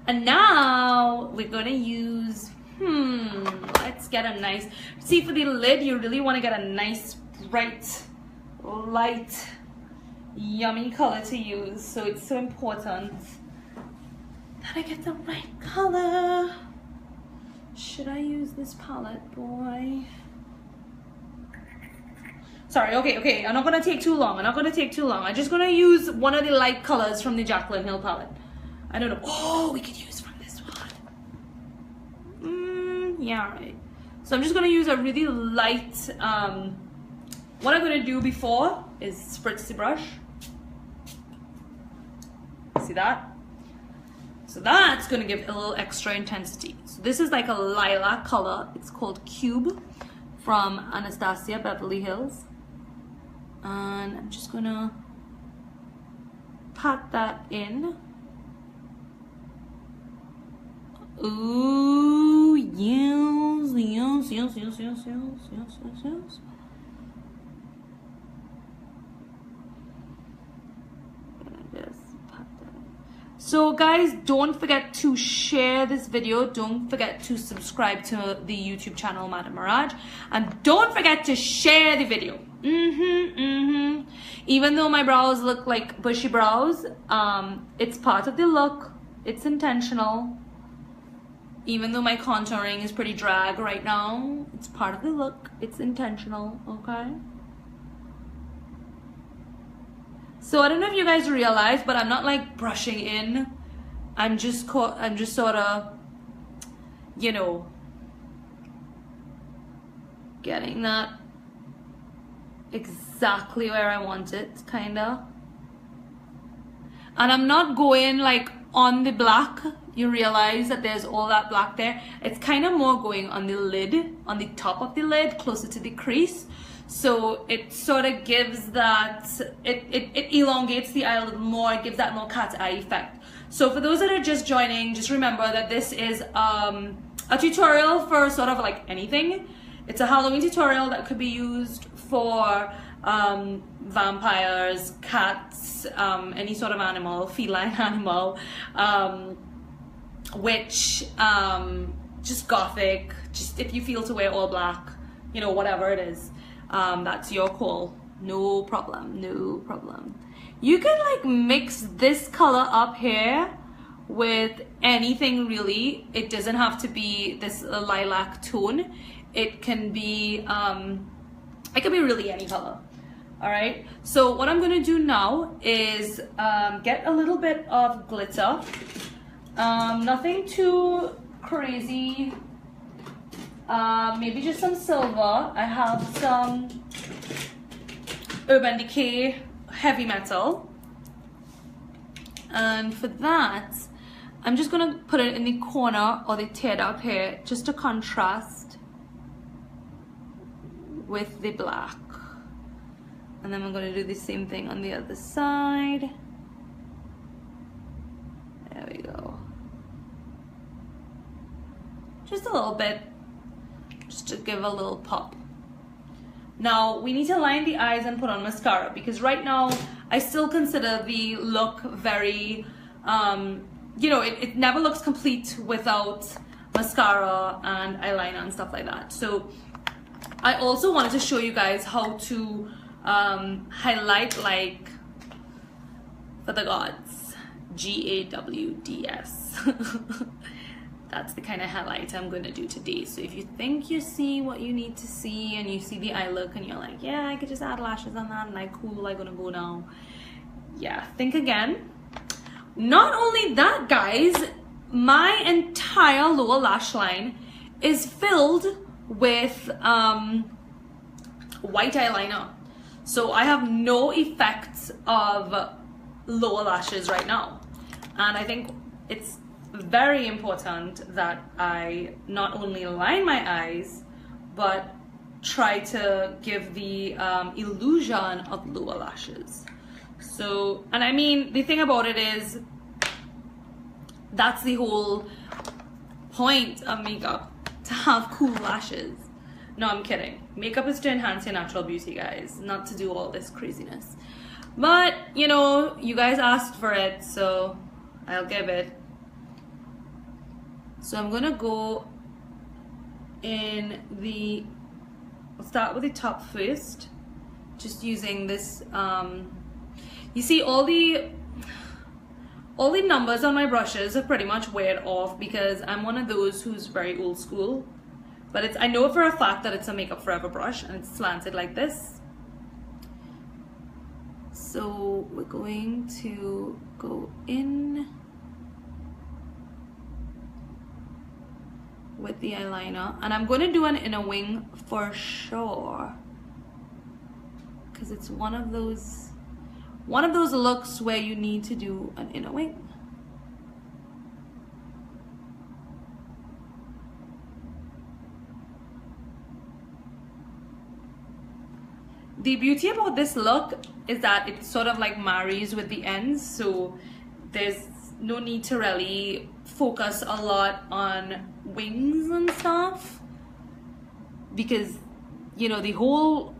And now we're gonna use, let's get a nice, see, for the lid, you really want to get a nice, bright, light, yummy color to use. So it's so important that I get the right color. Should I use this palette, boy? Sorry, okay, I'm not gonna take too long. I'm just gonna use one of the light colors from the Jaclyn Hill palette. I don't know. Oh, we could use from this one. Yeah, right. So I'm just gonna use a really light, what I'm gonna do before is spritz the brush. See that? So that's gonna give a little extra intensity. So this is like a lilac color. It's called Cube from Anastasia Beverly Hills. And I'm just gonna pat that in. Ooh, yes. So guys, don't forget to share this video. Don't forget to subscribe to the YouTube channel Madam Maharaj, and don't forget to share the video. Even though my brows look like bushy brows, it's part of the look. It's intentional. Even though my contouring is pretty drag right now, it's part of the look. It's intentional, okay? So I don't know if you guys realize, but I'm not like brushing in. I'm just sort of, you know, getting that exactly where I want it, kinda. And I'm not going like on the black. You realize that there's all that black there. It's kind of more going on the lid, on the top of the lid, closer to the crease. So it sort of gives that, it elongates the eye a little more, it gives that more cat's eye effect. So for those that are just joining, just remember that this is a tutorial for sort of like anything. It's a Halloween tutorial that could be used for vampires, cats, any sort of animal, feline animal, witch, just gothic, just if you feel to wear all black, you know, whatever it is. That's your call. No problem, no problem. You can like mix this color up here with anything really. It doesn't have to be this lilac tone. It can be really any color. All right, so what I'm gonna do now is get a little bit of glitter. Nothing too crazy. Maybe just some silver. I have some Urban Decay heavy metal, and for that I'm just gonna put it in the corner or the teared out hair just to contrast with the black. And then I'm gonna do the same thing on the other side. There we go. Just a little bit, just to give a little pop. Now we need to line the eyes and put on mascara, because right now I still consider the look very, you know, it never looks complete without mascara and eyeliner and stuff like that. So I also wanted to show you guys how to highlight like for the gods. GAWDS. That's the kind of highlight I'm going to do today. So if you think you see what you need to see and you see the eye look and you're like, yeah, I could just add lashes on that and like, cool, I'm gonna go now. Yeah, think again. Not only that, guys, my entire lower lash line is filled with white eyeliner. So I have no effects of lower lashes right now. And I think it's very important that I not only line my eyes, but try to give the illusion of lower lashes. So, and I mean, the thing about it is, that's the whole point of makeup, to have cool lashes. No, I'm kidding. Makeup is to enhance your natural beauty, guys, not to do all this craziness. But, you know, you guys asked for it, so I'll give it. So I'm gonna go in the, I'll start with the top first, just using this, you see all the numbers on my brushes are pretty much weared off because I'm one of those who's very old school. But it's, I know for a fact that it's a Makeup Forever brush and it's slanted like this. So we're going to go in with the eyeliner, and I'm going to do an inner wing for sure because it's one of those looks where you need to do an inner wing. The beauty about this look is that it sort of like marries with the ends, so there's no need to really focus a lot on wings and stuff because, you know, the whole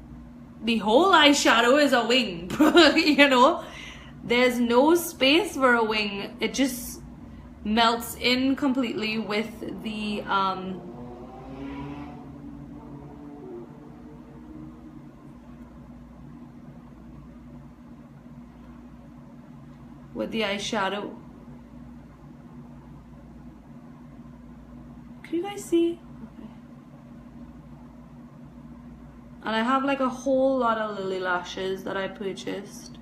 eyeshadow is a wing. You know, there's no space for a wing. It just melts in completely with the eyeshadow. Can you guys see? Okay. And I have like a whole lot of lily lashes that I purchased,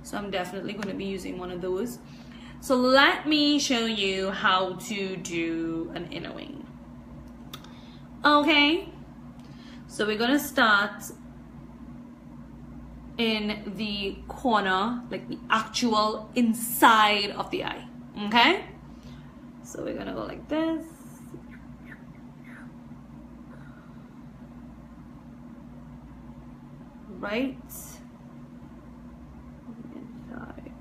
so I'm definitely going to be using one of those. So let me show you how to do an inner wing. Okay, so we're going to start in the corner, like the actual inside of the eye. Okay, so we're gonna go like this. Right inside,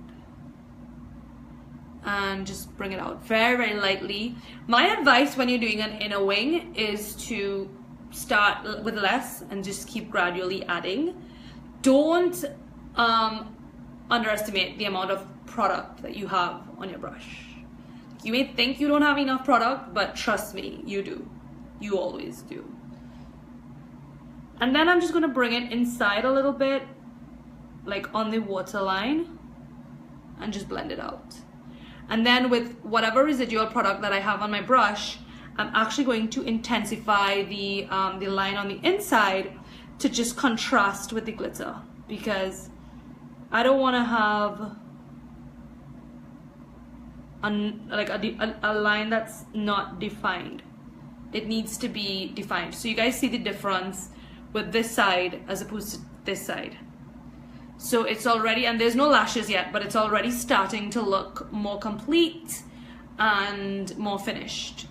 and just bring it out very, very lightly. My advice when you're doing an inner wing is to start with less and just keep gradually adding. Don't underestimate the amount of product that you have on your brush. You may think you don't have enough product, but trust me, you do. You always do. And then I'm just going to bring it inside a little bit, like on the waterline, and just blend it out. And then with whatever residual product that I have on my brush, I'm actually going to intensify the line on the inside to just contrast with the glitter, because I don't want to have a line that's not defined. It needs to be defined. So you guys see the difference with this side as opposed to this side. So it's already, and there's no lashes yet, but it's already starting to look more complete and more finished.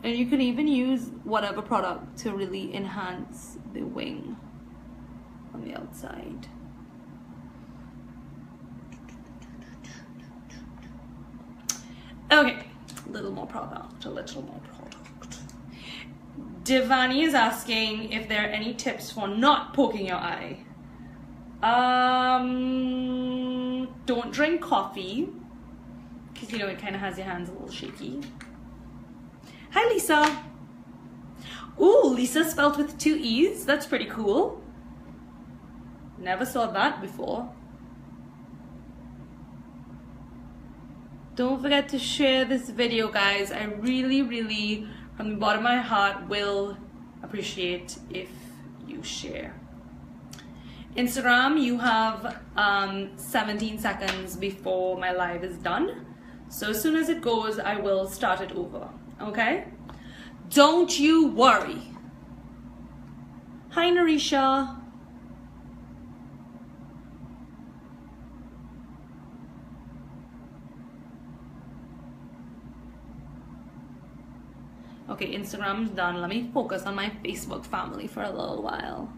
And you can even use whatever product to really enhance the wing on the outside. Okay, a little more product, a little more product. Devani is asking if there are any tips for not poking your eye. Don't drink coffee, because you know it kind of has your hands a little shaky. Hi Lisa. Ooh, Lisa spelled with 2 E's. That's pretty cool. Never saw that before. Don't forget to share this video, guys. I really, really, from the bottom of my heart, will appreciate if you share. Instagram, you have 17 seconds before my live is done. So as soon as it goes, I will start it over, okay? Don't you worry. Hi, Narisha. Okay, Instagram's done. Let me focus on my Facebook family for a little while.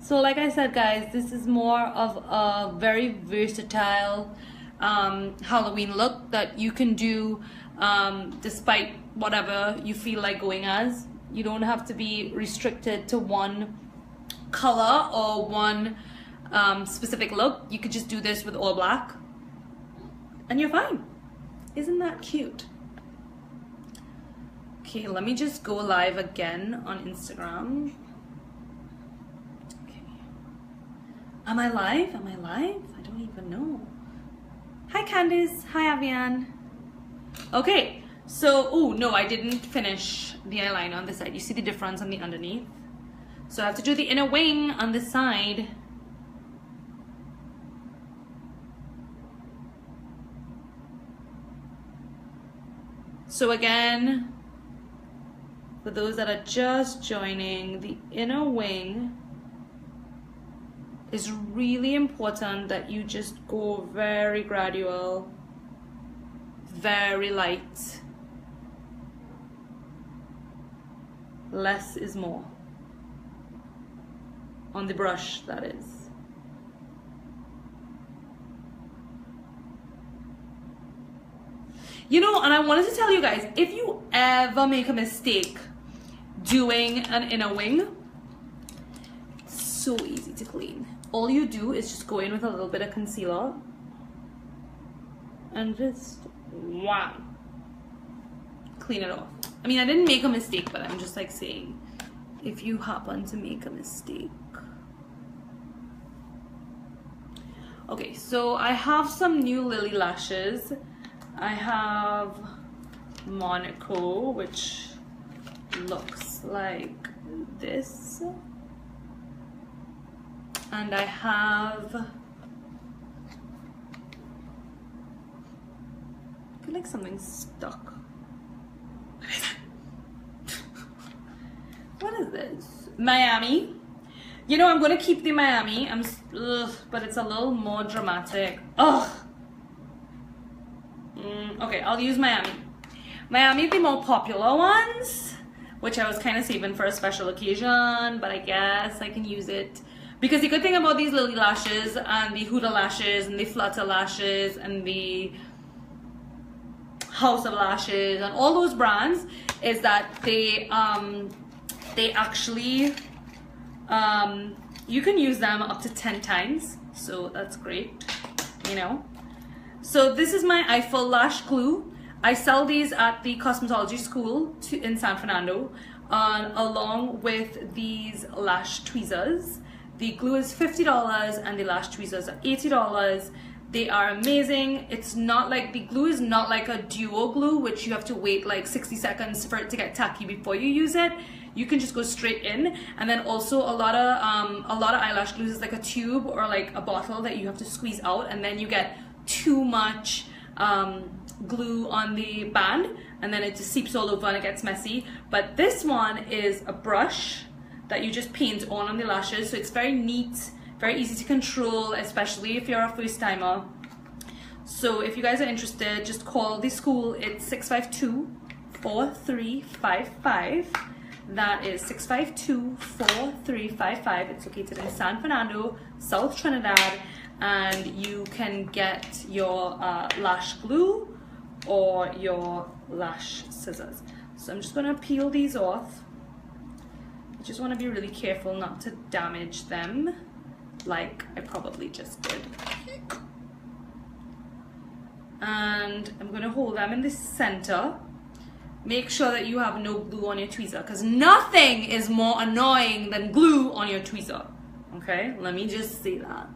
So like I said, guys, this is more of a very versatile Halloween look that you can do despite whatever you feel like going as. You don't have to be restricted to one color or one specific look. You could just do this with all black and you're fine. Isn't that cute? Okay, let me just go live again on Instagram. Am I live? Am I live? I don't even know. Hi Candice. Hi Avian. Okay, so, oh no, I didn't finish the eyeliner on this side. You see the difference on the underneath? So I have to do the inner wing on this side. So again, for those that are just joining, the inner wing is really important that you just go very gradual, very light. Less is more. On the brush, that is. You know, and I wanted to tell you guys, if you ever make a mistake doing an inner wing, so easy to clean. All you do is just go in with a little bit of concealer and just wow, clean it off. I mean, I didn't make a mistake, but I'm just like saying, if you happen to make a mistake. Okay, so I have some new Lily lashes. I have Monaco, which looks like this. And I have, I feel like something's stuck. What is that? What is this? Miami. You know, I'm going to keep the Miami, but it's a little more dramatic. Ugh. Okay, I'll use Miami. Miami, the more popular ones, which I was kind of saving for a special occasion, but I guess I can use it. Because the good thing about these Lily lashes and the Huda lashes and the Flutter lashes and the House of Lashes and all those brands is that they actually, you can use them up to 10 times. So that's great, you know. So this is my Eiffel Lash Glue. I sell these at the cosmetology school in San Fernando, along with these lash tweezers. The glue is $50 and the lash tweezers are $80. They are amazing. It's not like, the glue is not like a duo glue, which you have to wait like 60 seconds for it to get tacky before you use it. You can just go straight in. And then also a lot of eyelash glues is like a tube or like a bottle that you have to squeeze out, and then you get too much glue on the band and then it just seeps all over and it gets messy. But this one is a brush that you just paint on the lashes, so it's very neat, very easy to control, especially if you're a first timer. So if you guys are interested, just call the school. It's 652-4355. That is 652-4355. It's located in San Fernando, South Trinidad, and you can get your lash glue or your lash scissors. So I'm just gonna peel these off. Just want to be really careful not to damage them like I probably just did. and I'm going to hold them in the center. Make sure that you have no glue on your tweezer, because nothing is more annoying than glue on your tweezer. Okay, let me just say that.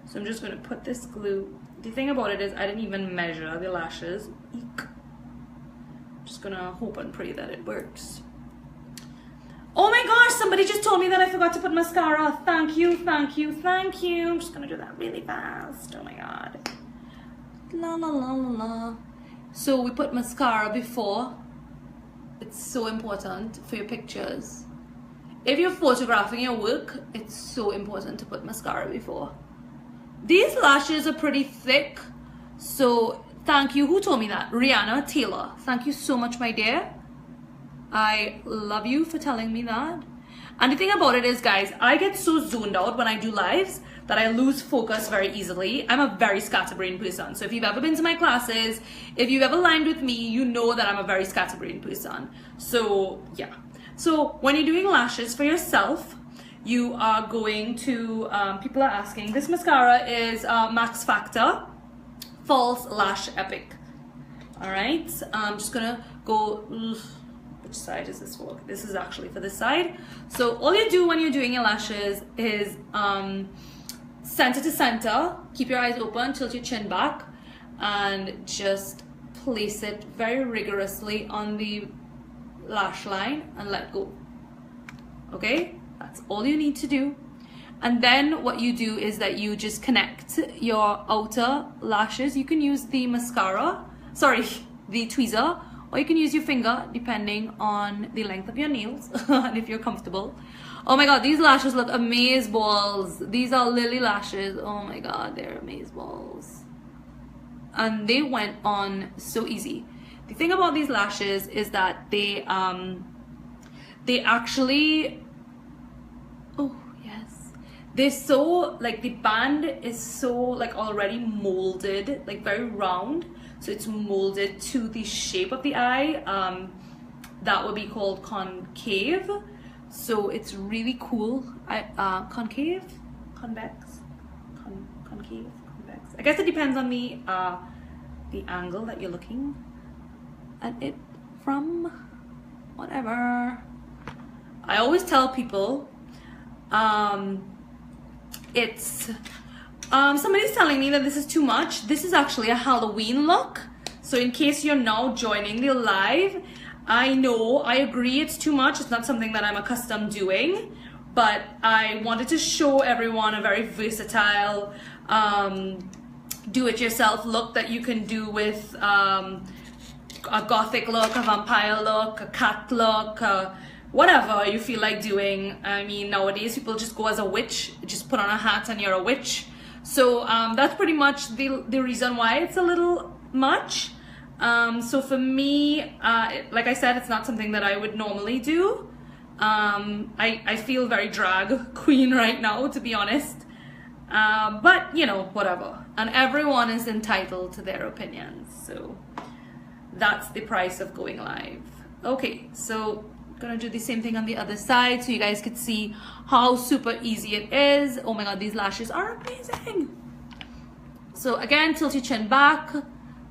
So I'm just going to put this glue. The thing about it is I didn't even measure the lashes. Eek. I'm just going to hope and pray that it works. Oh my gosh, somebody just told me that I forgot to put mascara. Thank you, thank you, thank you. I'm just going to do that really fast. Oh my god. La la la la la. So we put mascara before. It's so important for your pictures. If you're photographing your work, it's so important to put mascara before. These lashes are pretty thick, so thank you. Who told me that? Rihanna Taylor. Thank you so much, my dear. I love you for telling me that. And the thing about it is, guys, I get so zoned out when I do lives that I lose focus very easily. I'm a very scatterbrained person. So if you've ever been to my classes, if you've ever lined with me, you know that I'm a very scatterbrained person. So yeah. So when you're doing lashes for yourself, you are going to, people are asking, this mascara is Max Factor False Lash Epic. All right, I'm just gonna go, which side is this for? This is actually for this side. So all you do when you're doing your lashes is center to center, keep your eyes open, tilt your chin back, and just place it very rigorously on the lash line and let go. Okay, that's all you need to do. And then what you do is that you just connect your outer lashes. You can use the mascara, sorry, the tweezer, or you can use your finger depending on the length of your nails and if you're comfortable. Oh my god, these lashes look amazeballs. These are Lily lashes. Oh my god, they're amazeballs. And they went on so easy. The thing about these lashes is that they actually, oh yes, they're so, like, the band is so like already molded, like very round, so it's molded to the shape of the eye. That would be called concave. So it's really cool. Concave, convex, concave, convex. I guess it depends on the angle that you're looking at it from. Whatever. I always tell people, somebody's telling me that this is too much. This is actually a Halloween look. So in case you're now joining the live, I know, I agree it's too much. It's not something that I'm accustomed doing, but I wanted to show everyone a very versatile do-it-yourself look that you can do with a gothic look, a vampire look, a cat look, whatever you feel like doing. I mean, nowadays people just go as a witch, just put on a hat and you're a witch. So that's pretty much the reason why it's a little much. So for me, like I said, it's not something that I would normally do. I feel very drag queen right now, to be honest. But you know, whatever. And everyone is entitled to their opinions. So that's the price of going live. Okay, so I'm gonna do the same thing on the other side so you guys could see how super easy it is. Oh my god, these lashes are amazing. So again, tilt your chin back.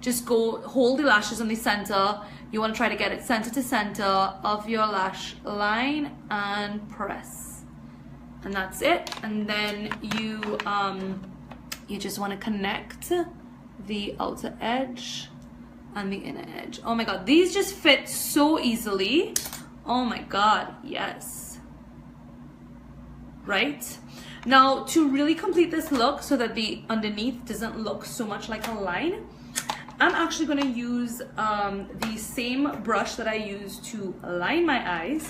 Just go hold the lashes on the center. You want to try to get it center to center of your lash line and press. And that's it. And then you just want to connect the outer edge and the inner edge. Oh my god, these just fit so easily. Oh my god, yes. Right? Now, to really complete this look so that the underneath doesn't look so much like a line, I'm actually going to use the same brush that I use to line my eyes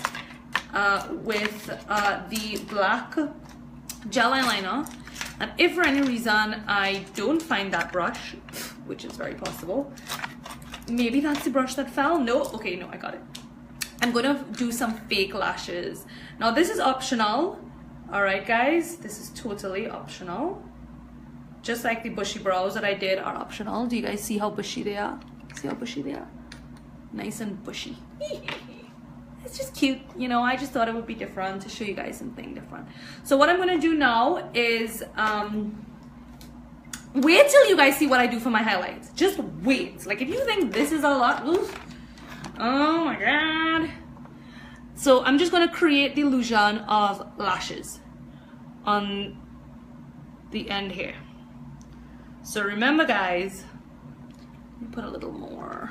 with the black gel eyeliner. And if for any reason I don't find that brush, which is very possible, maybe that's the brush that fell. No, okay, no, I got it. I'm going to do some fake lashes. Now this is optional. All right, guys, this is totally optional. Just like the bushy brows that I did are optional. Do you guys see how bushy they are? See how bushy they are? Nice and bushy. it's just cute, you know. I just thought it would be different to show you guys something different. So what I'm gonna do now is wait till you guys see what I do for my highlights. Just wait. Like, if you think this is a lot, oof, oh my god. So I'm just gonna create the illusion of lashes on the end here. So remember, guys, let me put a little more.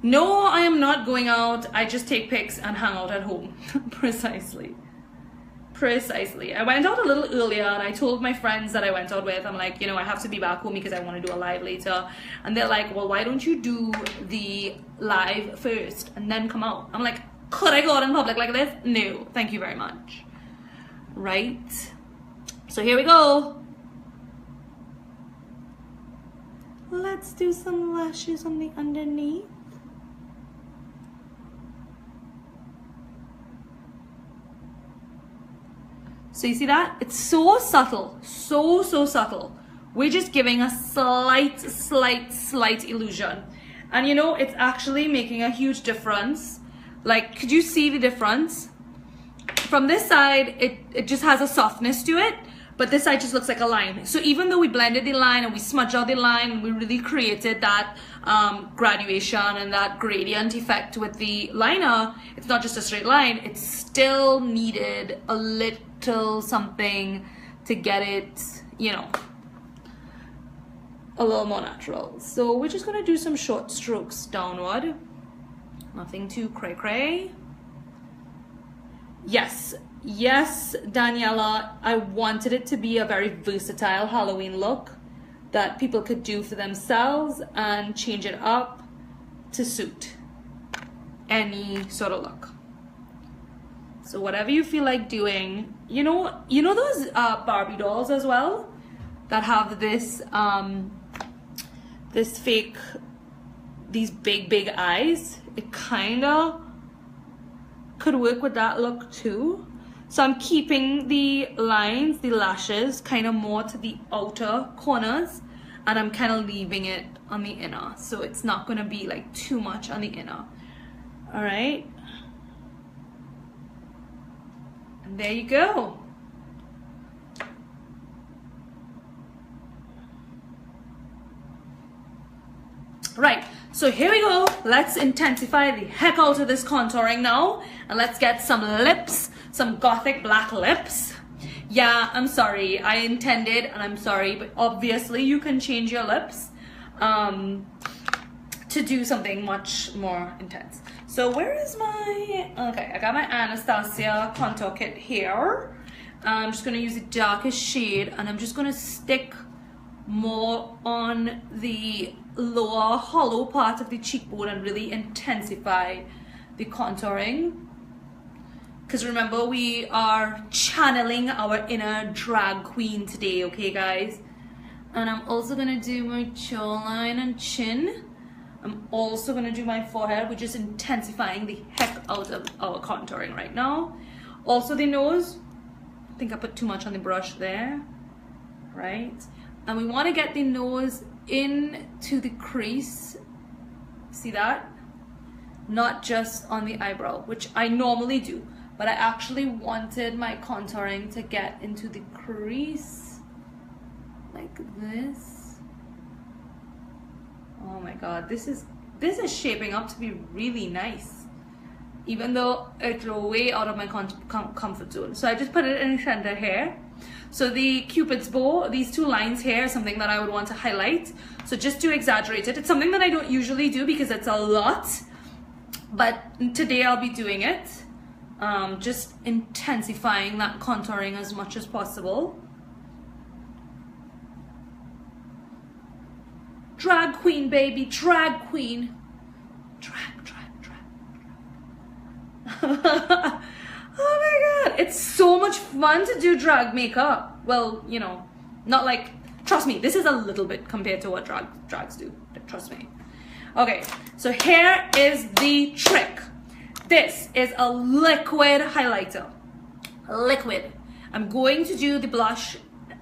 No, I am not going out. I just take pics and hang out at home. Precisely. I went out a little earlier and I told my friends that I went out with, I'm like, you know, I have to be back home because I want to do a live later. And they're like, well, why don't you do the live first and then come out? I'm like, could I go out in public like this? No, thank you very much. Right? So here we go. Let's do some lashes on the underneath. So you see that? It's so subtle, so subtle. We're just giving a slight illusion. And you know, it's actually making a huge difference. Like, could you see the difference? From this side, it just has a softness to it, but this side just looks like a line. So even though we blended the line and we smudged out the line and we really created that graduation and that gradient effect with the liner, it's not just a straight line, it still needed a little something to get it, you know, a little more natural. So we're just gonna do some short strokes downward. Nothing too cray. Yes, Daniela, I wanted it to be a very versatile Halloween look that people could do for themselves and change it up to suit any sort of look. So whatever you feel like doing, you know those Barbie dolls as well that have this this fake, these big eyes. It kind of could work with that look too. So I'm keeping the lines, the lashes, kind of more to the outer corners, and I'm kind of leaving it on the inner, so it's not going to be like too much on the inner. All right, and there you go. Right, so here we go. Let's intensify the heck out of this contouring now, and let's get some lips, some gothic black lips. Yeah, I'm sorry, I intended, and I'm sorry, but obviously you can change your lips to do something much more intense. So where is my, okay, I got my Anastasia contour kit here. I'm just gonna use the darkest shade, and I'm just gonna stick more on the lower hollow part of the cheekbone and really intensify the contouring, because remember, we are channeling our inner drag queen today, okay guys? And I'm also gonna do my jawline and chin. I'm also gonna do my forehead. We're just intensifying the heck out of our contouring right now. Also the nose, I think I put too much on the brush there, right? And we want to get the nose into the crease, see that? Not just on the eyebrow, which I normally do, but I actually wanted my contouring to get into the crease like this. Oh my god, this is shaping up to be really nice, even though it's way out of my comfort zone. So I just put it in the center here. So the Cupid's bow, these two lines here, is something that I would want to highlight. So just to exaggerate it, it's something that I don't usually do because it's a lot, but today I'll be doing it. Just intensifying that contouring as much as possible. Drag queen, baby, drag queen. Drag. Oh my god, it's so much fun to do drag makeup. Well, you know, not like, trust me, this is a little bit compared to what drags do, trust me. Okay, so here is the trick. This is a liquid highlighter. Liquid. I'm going to do the blush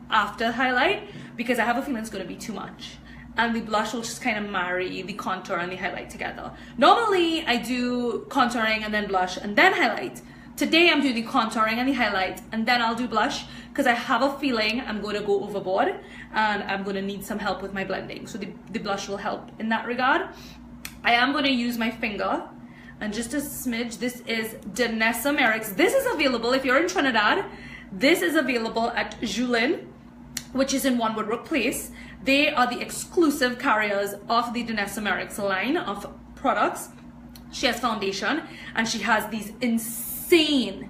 after highlight because I have a feeling it's going to be too much. and the blush will just kind of marry the contour and the highlight together. Normally I do contouring and then blush and then highlight. Today I'm doing the contouring and the highlight and then I'll do blush, because I have a feeling I'm going to go overboard and I'm going to need some help with my blending. So the blush will help in that regard. I am going to use my finger and just a smidge. This is Danessa Merrick's. This is available if you're in Trinidad. This is available at Julin, which is in One Woodbrook Place. They are the exclusive carriers of the Danessa Merrick's line of products. She has foundation and she has these insane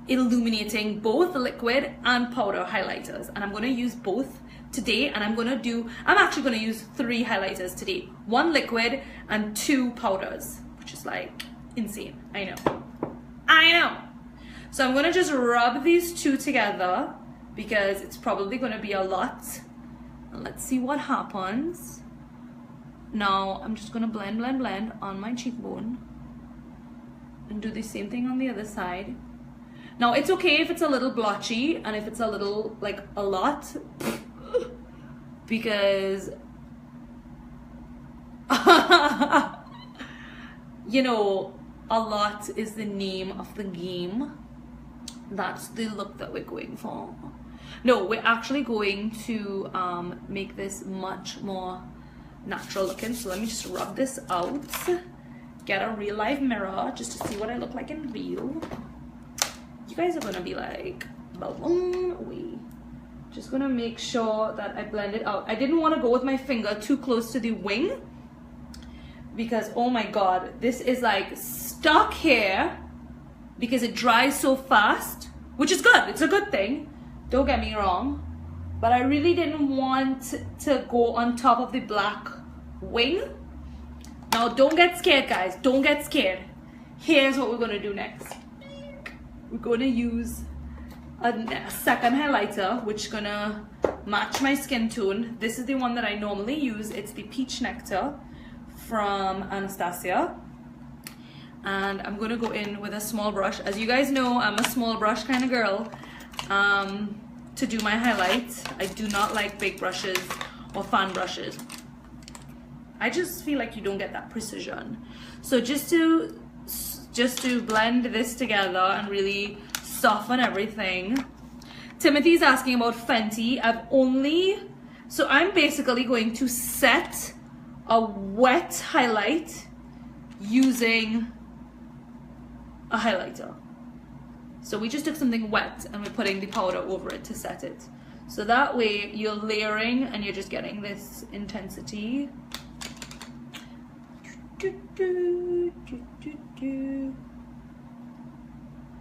illuminating both liquid and powder highlighters, and I'm going to use both today. And I'm actually going to use 3 highlighters today, 1 liquid and 2 powders, which is like insane. I know. So I'm going to just rub these 2 together because it's probably going to be a lot, and let's see what happens. Now I'm just going to blend on my cheekbone and do the same thing on the other side. Now it's okay if it's a little blotchy and if it's a little, like, a lot, because you know, a lot is the name of the game. That's the look that we're going for. No, we're actually going to make this much more natural looking. So let me just rub this out, get a real life mirror just to see what I look like in real. You guys are gonna be like blown away. Just gonna make sure that I blend it out. I didn't want to go with my finger too close to the wing because, oh my god, this is like stuck here because it dries so fast, which is good. It's a good thing, don't get me wrong, but I really didn't want to go on top of the black wing. Now don't get scared, guys, don't get scared. Here's what we're gonna do next. We're gonna use a second highlighter, which is gonna match my skin tone. This is the one that I normally use. It's the Peach Nectar from Anastasia. And I'm gonna go in with a small brush. As you guys know, I'm a small brush kind of girl to do my highlights. I do not like big brushes or fan brushes. I just feel like you don't get that precision. So just to blend this together and really soften everything. Timothy's asking about Fenty. So I'm basically going to set a wet highlight using a highlighter. So we just took something wet and we're putting the powder over it to set it. So that way you're layering and you're just getting this intensity.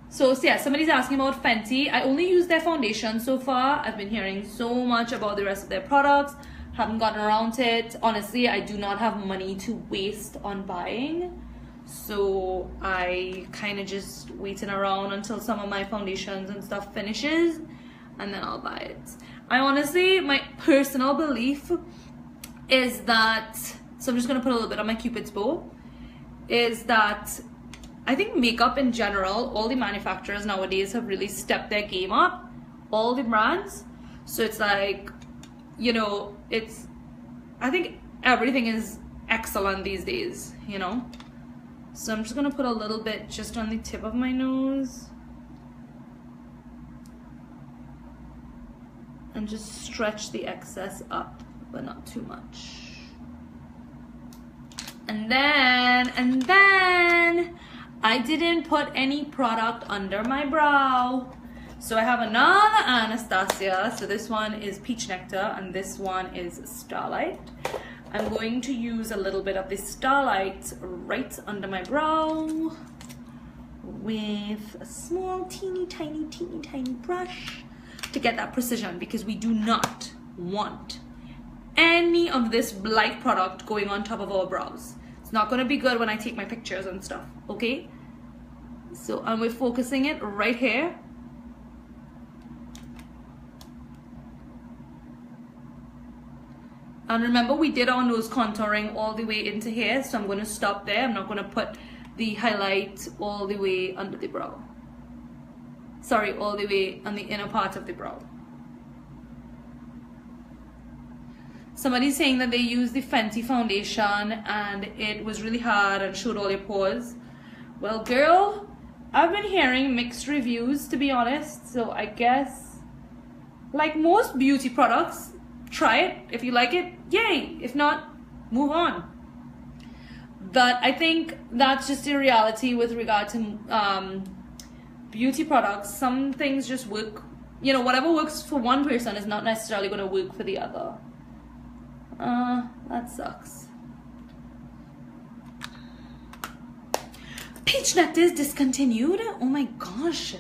So yeah, somebody's asking about Fenty. I only use their foundation so far. I've been hearing so much about the rest of their products. Haven't gotten around to it. Honestly, I do not have money to waste on buying. So I kind of just waiting around until some of my foundations and stuff finishes and then I'll buy it. I honestly, my personal belief is that, so I'm just going to put a little bit on my Cupid's bow, is that I think makeup in general, all the manufacturers nowadays have really stepped their game up, all the brands. So it's like, you know, I think everything is excellent these days, you know. So I'm just gonna put a little bit just on the tip of my nose and just stretch the excess up, but not too much. And then I didn't put any product under my brow. So I have another Anastasia. So this one is Peach Nectar and this one is Starlight. I'm going to use a little bit of the Starlight right under my brow with a small teeny tiny brush to get that precision, because we do not want any of this light product going on top of our brows. It's not going to be good when I take my pictures and stuff, okay? So, and we're focusing it right here. And remember, we did our nose contouring all the way into here, so I'm going to stop there. I'm not going to put the highlight all the way under the brow. Sorry, all the way on the inner part of the brow. Somebody's saying that they used the Fenty foundation and it was really hard and showed all your pores. Well, girl, I've been hearing mixed reviews, to be honest. So I guess, like most beauty products, try it. If you like it, yay. If not, move on. But I think that's just the reality with regard to beauty products. Some things just work, you know, whatever works for one person is not necessarily going to work for the other. That sucks. Peach nectar is discontinued. Oh my gosh.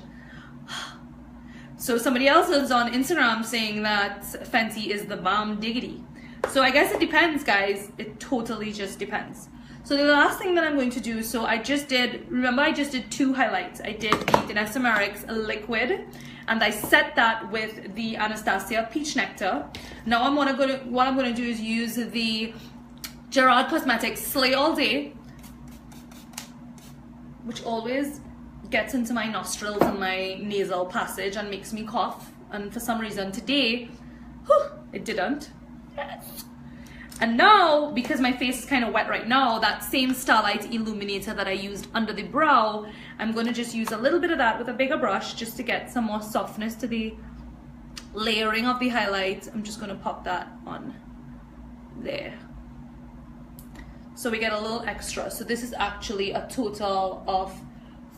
So somebody else is on Instagram saying that Fenty is the bomb diggity. So I guess it depends, guys. It totally just depends. So the last thing that I'm going to do, so I just did, remember I just did 2 highlights. I did the Danessa Merrick's liquid, and I set that with the Anastasia Peach Nectar. Now what I'm gonna do is use the Gerard Cosmetics Slay All Day, which always gets into my nostrils and my nasal passage and makes me cough. And for some reason today, it didn't. Yes. And now, because my face is kind of wet right now, that same Starlight Illuminator that I used under the brow, I'm going to just use a little bit of that with a bigger brush just to get some more softness to the layering of the highlight. I'm just going to pop that on there. So we get a little extra. So this is actually a total of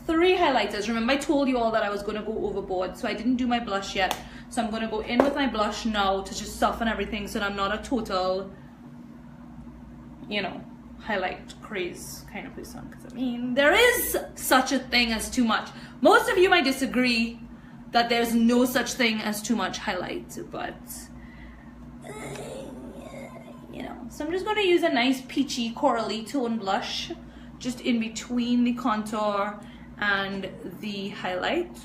3 highlighters. Remember I told you all that I was going to go overboard, so I didn't do my blush yet. So I'm going to go in with my blush now to just soften everything so that I'm not a total, you know, highlight craze kind of person. Because I mean, there is such a thing as too much. Most of you might disagree that there's no such thing as too much highlight, but you know. So I'm just going to use a nice peachy corally tone blush just in between the contour and the highlight,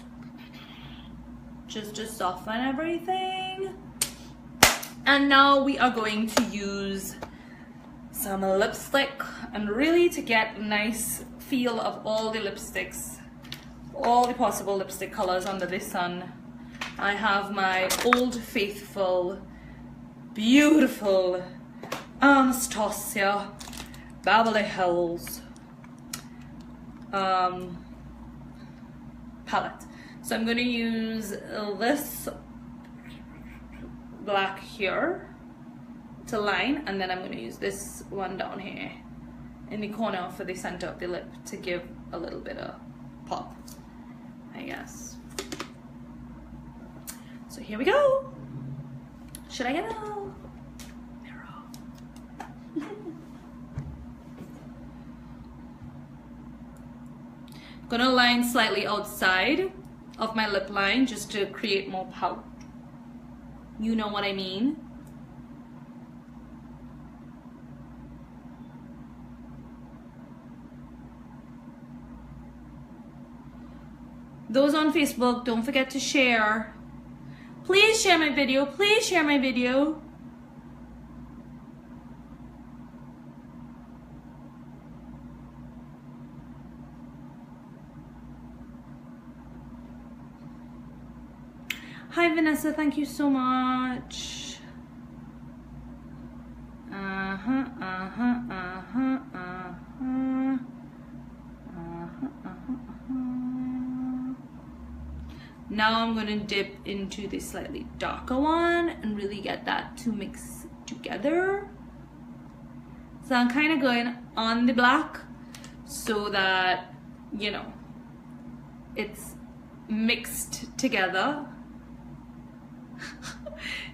just to soften everything. And now we are going to use some lipstick, and really to get a nice feel of all the lipsticks, all the possible lipstick colors under the sun. I have my Old Faithful beautiful Anastasia Beverly Hills palette. So I'm going to use this black here to line, and then I'm going to use this one down here in the corner for the center of the lip to give a little bit of pop, I guess. So here we go. Should I get a mirror? Gonna line slightly outside of my lip line just to create more pout. You know what I mean? Those on Facebook, don't forget to share. Please share my video. Please share my video. Hi Vanessa, thank you so much. Now I'm going to dip into the slightly darker one and really get that to mix together. So I'm kind of going on the black so that, you know, it's mixed together.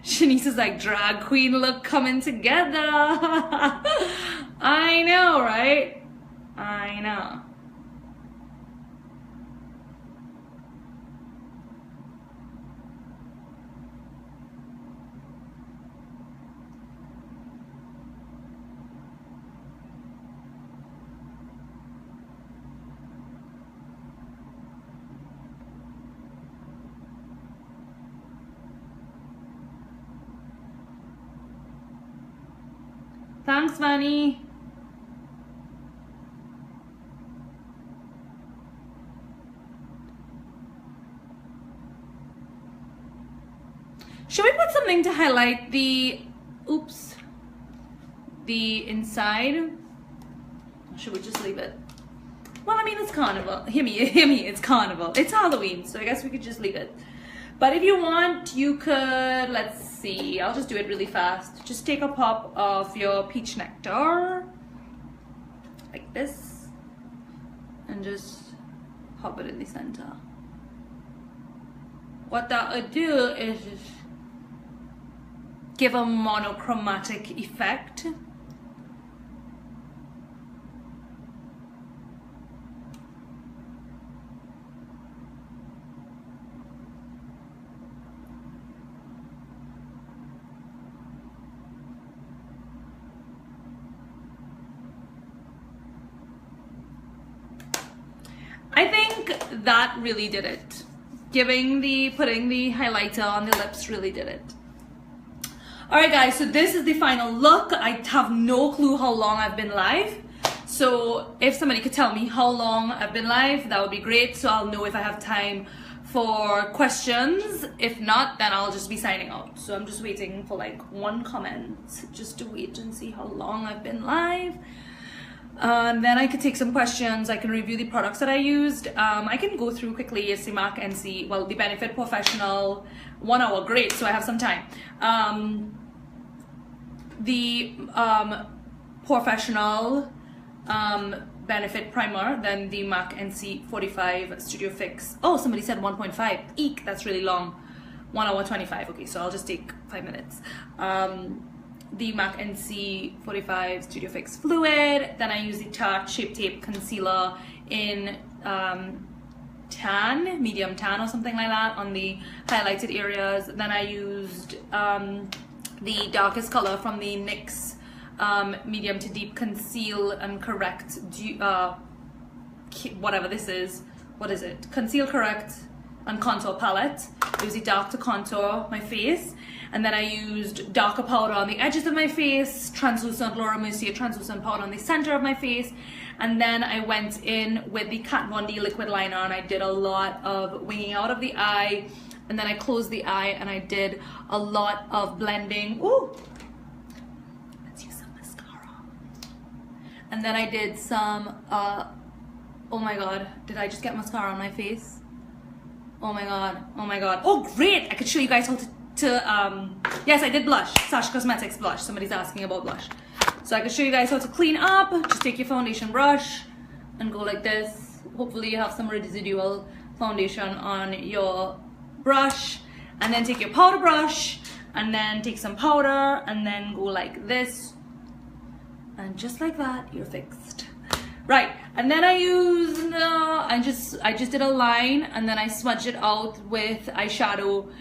Shanice is like, drag queen look coming together. I know, right? I know. Thanks, Vani. Should we put something to highlight the, oops, the inside. Or should we just leave it? Well, I mean, it's carnival. Hear me, it's carnival. It's Halloween, so I guess we could just leave it. But if you want, you could, let's see, I'll just do it really fast. Just take a pop of your peach nectar, like this, and just pop it in the center. What that would do is just give a monochromatic effect. I think that really did it. Putting the highlighter on the lips really did it. Alright guys, so this is the final look. I have no clue how long I've been live. So if somebody could tell me how long I've been live, that would be great. So I'll know if I have time for questions. If not, then I'll just be signing out. So I'm just waiting for like one comment just to wait and see how long I've been live. And then I could take some questions. I can review the products that I used. I can go through quickly the Mac NC, well, the Benefit Professional, 1 hour, great, so I have some time. The Professional Benefit Primer, then the Mac NC 45 Studio Fix. Oh, somebody said 1.5. Eek, that's really long. 1 hour 25. Okay, so I'll just take 5 minutes. The MAC NC 45 Studio Fix Fluid. Then I use the Tarte Shape Tape Concealer in tan, medium tan or something like that on the highlighted areas. Then I used the darkest color from the NYX medium to deep conceal and correct, whatever this is. What is it? Conceal, correct and contour palette. I use the dark to contour my face. And then I used darker powder on the edges of my face, translucent Laura Mercier translucent powder on the center of my face. And then I went in with the Kat Von D liquid liner and I did a lot of winging out of the eye. And then I closed the eye and I did a lot of blending. Ooh! Let's use some mascara. And then I did some, oh my god, did I just get mascara on my face? Oh my god, oh my god. Oh great, I could show you guys how to yes, I did blush, Sash Cosmetics blush. Somebody's asking about blush. So I can show you guys how to clean up. Just take your foundation brush and go like this. Hopefully you have some residual foundation on your brush. And then take your powder brush and then take some powder and then go like this. And just like that, you're fixed. Right, and then I used, I just did a line and then I smudged it out with eyeshadow.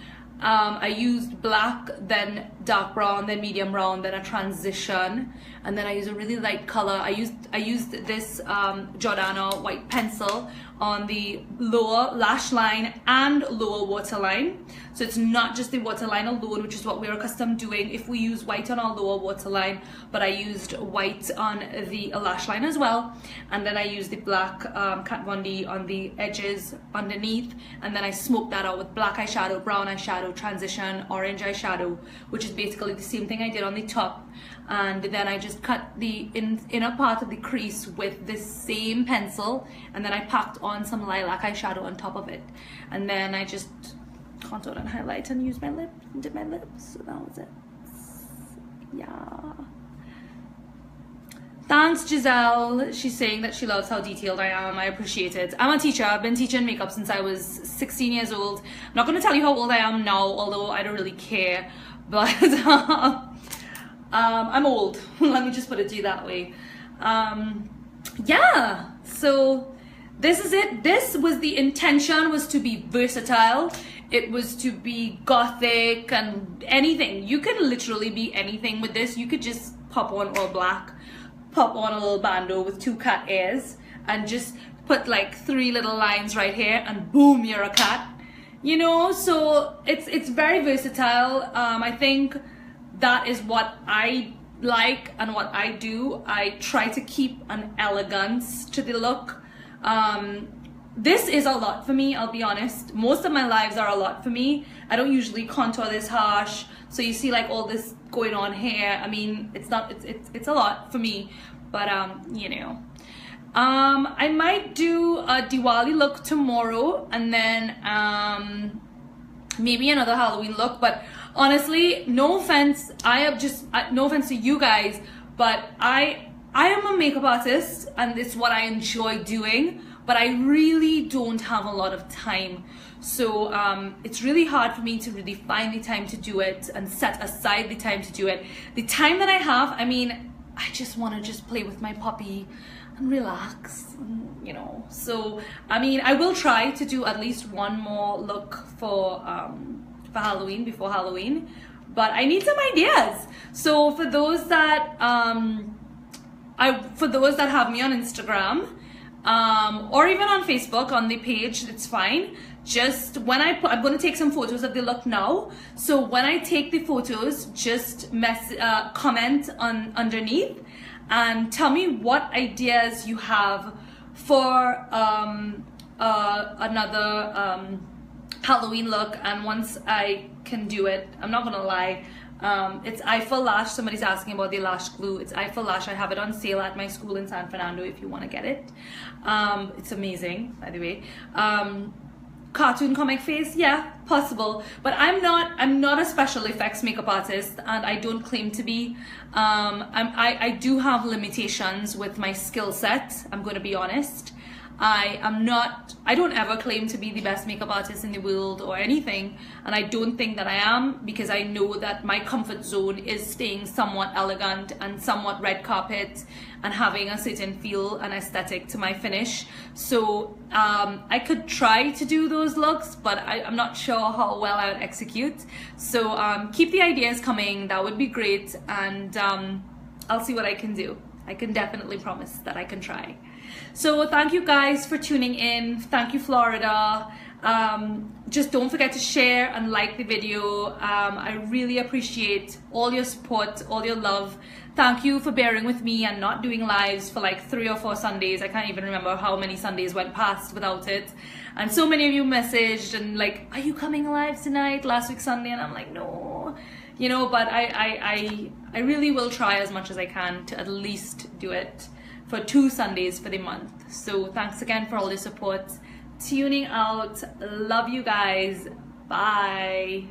I used black, then dark brown, then medium brown, then a transition, and then I used a really light color. I used this Jordana white pencil on the lower lash line and lower waterline. So it's not just the waterline alone, which is what we're accustomed doing if we use white on our lower waterline, but I used white on the lash line as well. And then I used the black Kat Von D on the edges underneath, and then I smoked that out with black eyeshadow, brown eyeshadow, transition, orange eyeshadow, which is basically the same thing I did on the top. And then I just cut the inner part of the crease with this same pencil, and then I packed on some lilac eyeshadow on top of it, and then I just contoured and highlight and used my lip and did my lips. So that was it. Yeah. Thanks, Giselle. She's saying that she loves how detailed I am. I appreciate it. I'm a teacher. I've been teaching makeup since I was 16 years old. I'm not going to tell you how old I am now, although I don't really care. But I'm old. Let me just put it to you that way. Yeah. So this is it. This was the intention, was to be versatile. It was to be gothic and anything. You can literally be anything with this. You could just pop on all black, pop on a little bandeau with 2 cat ears, and just put like 3 little lines right here, and boom, you're a cat. You know, so it's very versatile. I think that is what I like and what I do. I try to keep an elegance to the look. this is a lot for me, I'll be honest. Most of my lives are a lot for me. I don't usually contour this harsh, so you see like all this going on here. I mean, it's a lot for me, but you know. I might do a Diwali look tomorrow, and then maybe another Halloween look. But honestly, no offense, no offense to you guys, but I am a makeup artist and it's what I enjoy doing, but I really don't have a lot of time. So it's really hard for me to really find the time to do it and set aside the time to do it. The time that I have, I mean, I just want to just play with my puppy and relax, you know. So I mean, I will try to do at least one more look for Halloween, before Halloween, but I need some ideas. So for those that have me on Instagram, or even on Facebook on the page, it's fine. Just when I'm going to take some photos of the look now. So when I take the photos, just comment underneath and tell me what ideas you have for another Halloween look. And once I can do it, I'm not gonna lie, it's Eiffel Lash. Somebody's asking about the lash glue. It's Eiffel Lash. I have it on sale at my school in San Fernando if you want to get it. It's amazing, by the way. Cartoon comic face, yeah, possible, but I'm not a special effects makeup artist, and I don't claim to be. I do have limitations with my skill set, I'm going to be honest. I don't ever claim to be the best makeup artist in the world or anything, and I don't think that I am, because I know that my comfort zone is staying somewhat elegant and somewhat red carpet and having a certain feel and aesthetic to my finish. So I could try to do those looks, but I'm not sure how well I would execute. So keep the ideas coming, that would be great, and I'll see what I can do. I can definitely promise that I can try. So thank you guys for tuning in. Thank you, Florida. Just don't forget to share and like the video. I really appreciate all your support, all your love. Thank you for bearing with me and not doing lives for like 3 or 4 Sundays. I can't even remember how many Sundays went past without it. And so many of you messaged and like, are you coming live tonight? Last week Sunday, and I'm like, no. You know, but I really will try as much as I can to at least do it for 2 Sundays for the month. So thanks again for all your support. Tuning out. Love you guys. Bye.